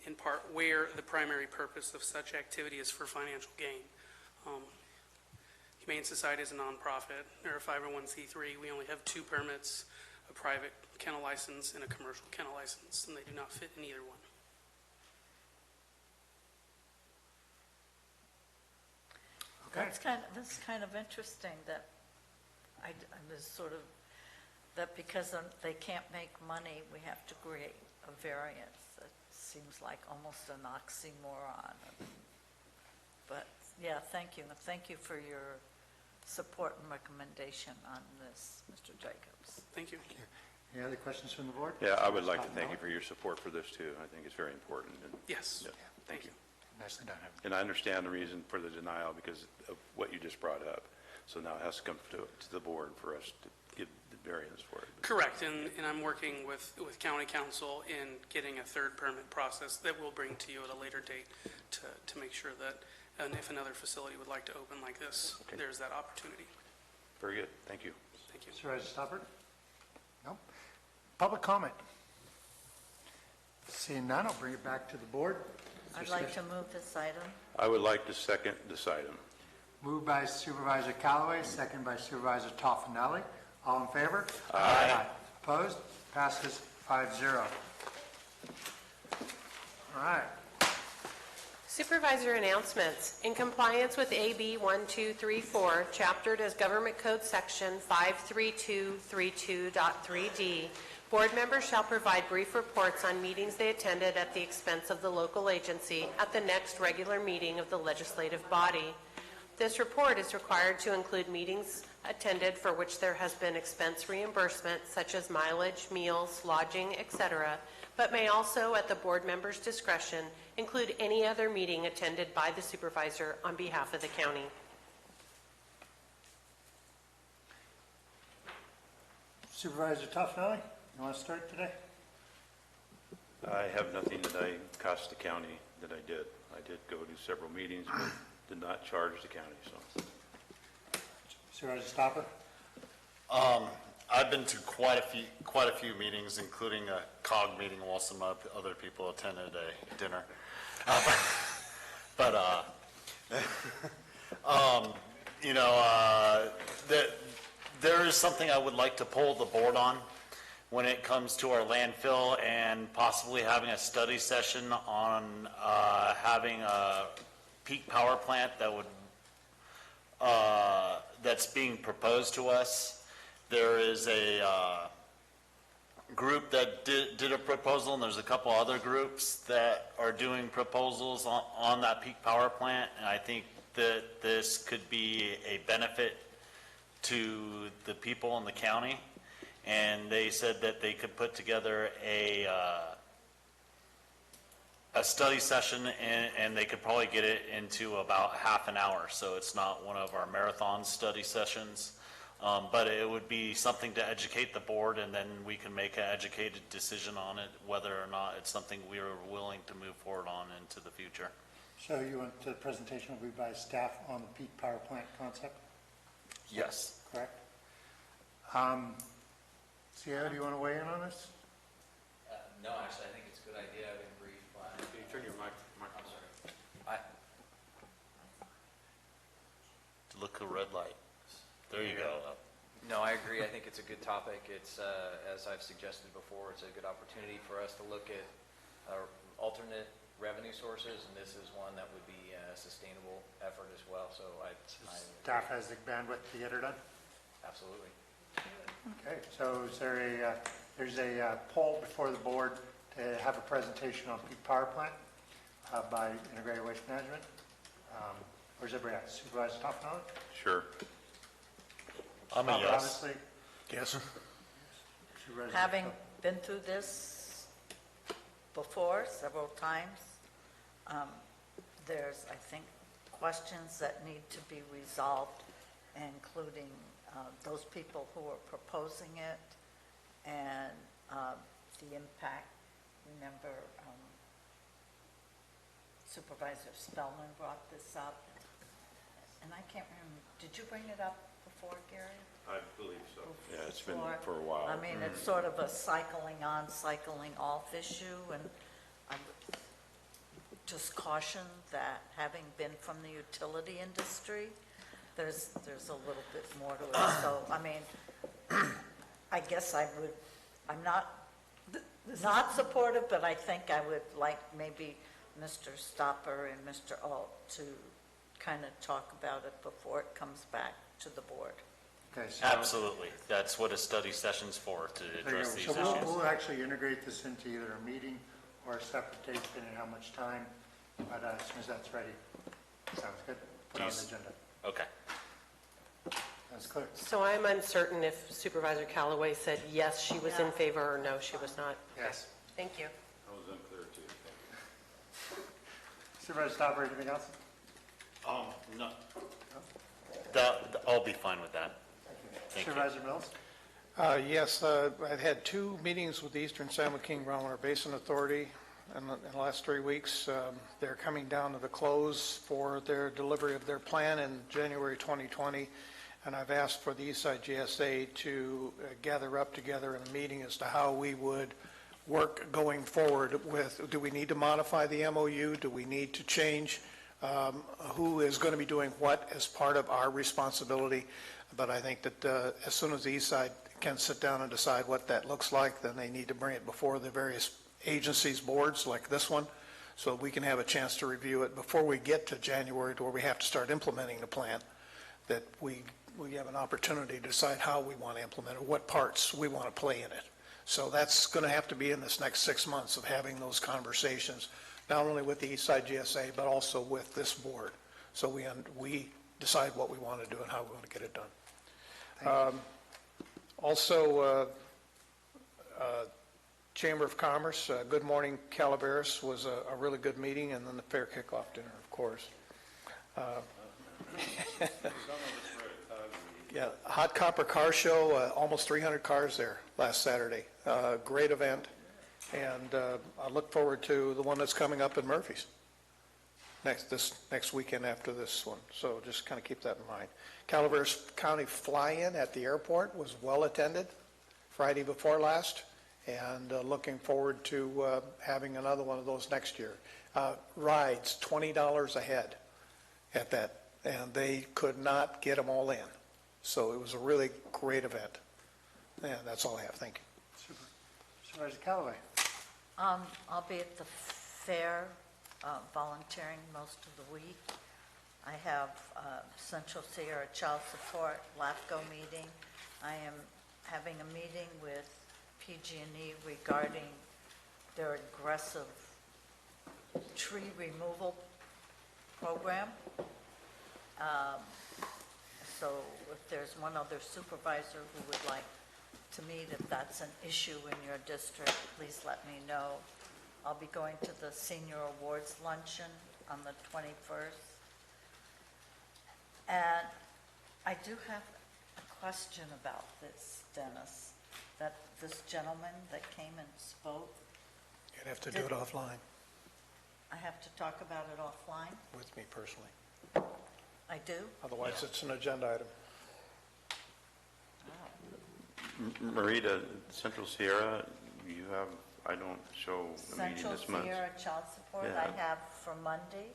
in part where the primary purpose of such activity is for financial gain. Humane Society is a nonprofit. They're a 501c3. We only have 2 permits, a private kennel license and a commercial kennel license, and they do not fit in either one. That's kind of interesting that I was sort of, that because they can't make money, we have to create a variance. That seems like almost an oxymoron. But, yeah, thank you. Thank you for your support and recommendation on this, Mr. Jacobs. Thank you. Any other questions from the board? Yeah, I would like to thank you for your support for this, too. I think it's very important. And, yes. Yeah, thank you. Nicely done. And I understand the reason for the denial because of what you just brought up. So now it has to come to the board for us to give the variance for it. Correct, and I'm working with county council in getting a third permit process that we'll bring to you at a later date to make sure that, and if another facility would like to open like this, there's that opportunity. Very good. Thank you. Thank you. Supervisor Stopper? No. Public comment? Seeing none, I'll bring it back to the board. I'd like to move this item. I would like to second this item. Moved by Supervisor Callaway, second by Supervisor Toffenelli. All in favor? Aye. Opposed? Passes 5-0. All right. Supervisor announcements. In compliance with AB 1234, chaptered as Government Code Section 53232.3D, board members shall provide brief reports on meetings they attended at the expense of the local agency at the next regular meeting of the legislative body. This report is required to include meetings attended for which there has been expense reimbursement, such as mileage, meals, lodging, etc., but may also, at the board member's discretion, include any other meeting attended by the supervisor on behalf of the county. Supervisor Toffenelli, you want to start today? I have nothing that I cost the county that I did. I did go to several meetings, but did not charge the county, so. Supervisor Stopper? I've been to quite a few meetings, including a COG meeting while some other people attended a dinner. There is something I would like to poll the board on when it comes to our landfill and possibly having a study session on having a peak power plant that would that's being proposed to us. There is a group that did a proposal, and there's a couple other groups that are doing proposals on that peak power plant, and I think that this could be a benefit to the people in the county, and they said that they could put together a study session, and they could probably get it into about half an hour, so it's not one of our marathon study sessions. But it would be something to educate the board, and then we can make an educated decision on it, whether or not it's something we are willing to move forward on into the future. So you want the presentation will be by staff on the peak power plant concept, Yes. correct? Sierra, do you want to weigh in on this? No, actually, I think it's a good idea. I've been briefed by. Can you turn your mic? I'm sorry. Look a red light. There you go. No, I agree. I think it's a good topic. It's, as I've suggested before, it's a good opportunity for us to look at alternate revenue sources, and this is one that would be a sustainable effort as well. So Staff has the bandwidth to get her done? Absolutely. Okay, so is there there's a poll before the board to have a presentation on peak power plant by Integrated Waste Management. Where's everybody at? Supervisor Toffenali? Sure. I'm a yes. Obviously. Yes. Supervisor Having been through this before several times, there's, I think, questions that need to be resolved, including those people who are proposing it and the impact. Remember, Supervisor Spellman brought this up, and I can't remember, did you bring it up before, Gary? I believe so. Yeah, it's been Before? for a while. I mean, it's sort of a cycling on, cycling off issue, and I would just caution that, having been from the utility industry, there's a little bit more to it. So, I mean, I guess I'm not supportive, but I think I would like maybe Mr. Stopper and Mr. Alt to kind of talk about it before it comes back to the board. Okay, so Absolutely. That's what a study session's for, to there you address go. these So issues. we'll actually integrate this into either a meeting or a separate date, depending on how much time, but as soon as that's ready, sounds good. Put it on the Yes. agenda. Okay. That's clear. So I'm uncertain if Supervisor Callaway said yes, she was in favor, or no, she was not. Yes. Thank you. That was unclear too. Supervisor Stopper, anything else? No. I'll be fine with that. Thank you. Supervisor Mills? Yes, I've had 2 meetings with the Eastern San Joaquin Groundwater Basin Authority in the last 3 weeks. They're coming down to the close for their delivery of their plan in January 2020, and I've asked for the Eastside GSA to gather up together in a meeting as to how we would work going forward with, do we need to modify the MOU? Do we need to change who is going to be doing what as part of our responsibility? But I think that as soon as the East Side can sit down and decide what that looks like, then they need to bring it before the various agencies, boards like this one, so we can have a chance to review it before we get to January to where we have to start implementing the plan, that we have an opportunity to decide how we want to implement it, what parts we want to play in it. So that's going to have to be in this next 6 months of having those conversations, not only with the East Side GSA, but also with this board. So we decide what we want to do and how we want to get it done. Also, Chamber of Commerce, Good Morning Calaveras was a really good meeting, and then the fair kickoff dinner, of course. Yeah, Hot Copper Car Show, almost 300 cars there last Saturday. Great event, and I look forward to the one that's coming up in Murphy's next weekend after this one. So just kind of keep that in mind. Calaveras County fly-in at the airport was well attended Friday before last, and looking forward to having another one of those next year. Rides, $20 a head at that, and they could not get them all in. So it was a really great event. And that's all I have. Thank you. Supervisor Callaway? I'll be at the fair volunteering most of the week. I have Central Sierra Child Support LAFCO meeting. I am having a meeting with PG&E regarding their aggressive tree removal program. So so if there's one other supervisor who would like to meet, if that's an issue in your district, please let me know. I'll be going to the Senior Awards Luncheon on the 21st. And I do have a question about this, Dennis, that this gentleman that came and spoke, You'd have to do it offline I have to talk about it offline? with me personally. I do? Otherwise, it's an agenda item. Marita, Central Sierra, you have, I don't show a meeting Central this month. Sierra Child Support, Yeah. I have for Monday,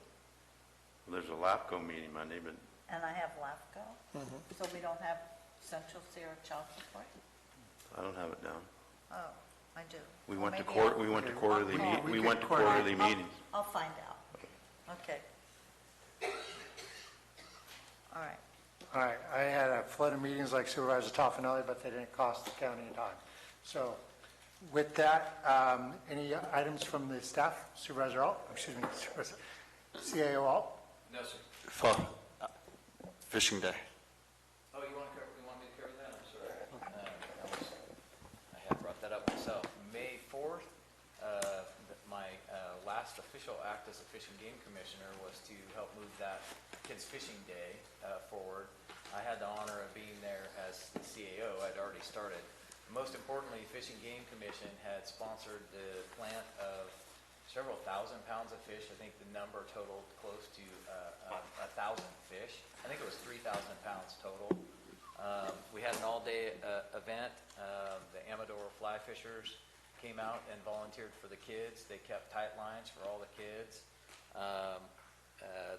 There's a LAFCO meeting Monday, but and I have LAFCO. So we don't have Central Sierra Child Support? I don't have it down. Oh, I do. We Well, went to maybe I'll- we went to quarterly We we get went to quarterly. quarterly meetings. I'll find out. Okay. All right. All right, I had a flood of meetings like Supervisor Toffenelli, but they didn't cost the county any time. So with that, any items from the staff? Supervisor Alt, excuse me, CAO Alt? No, sir. Fishing day. Oh, you want me to cover that? I'm sorry. I had brought that up myself. May 4th, my last official act as a Fish and Game Commissioner was to help move that Kids Fishing Day forward. I had the honor of being there as the CAO. I'd already started. Most importantly, Fish and Game Commission had sponsored the plant of several thousand pounds of fish. I think the number totaled close to 1,000 fish. I think it was 3,000 pounds total. We had an all-day event. The Amador fly fishers came out and volunteered for the kids. They kept tight lines for all the kids.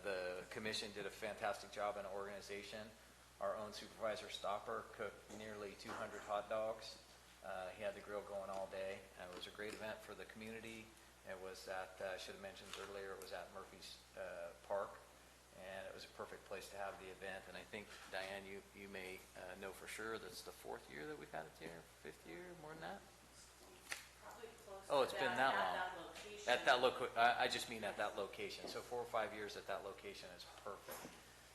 The commission did a fantastic job in organization. Our own supervisor Stopper cooked nearly 200 hot dogs. He had the grill going all day. It was a great event for the community. It was at, I should have mentioned earlier, it was at Murphy's Park, and it was a perfect place to have the event. And I think, Diane, you may know for sure that's the 4th year that we've had it here, 5th year, more than that? Oh, it's been that long. At that I just mean at that location. So 4 or 5 years at that location is perfect.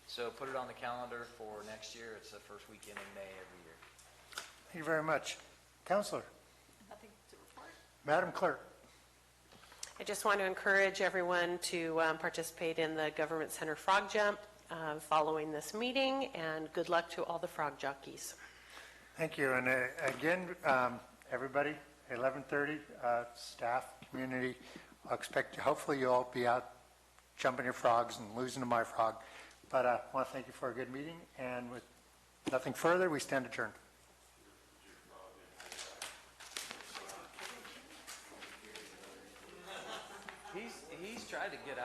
So put it on the calendar for next year. It's the first weekend in May every year. Thank you very much. Counselor? Nothing to report. Madam Clerk? I just want to encourage everyone to participate in the Government Center Frog Jump following this meeting, and good luck to all the frog jockeys. Thank you. And again, everybody, 11:30, staff, community, I'll expect, hopefully you'll all be out jumping your frogs and losing to my frog. But I want to thank you for a good meeting, and with nothing further, we stand adjourned. He's tried to get out.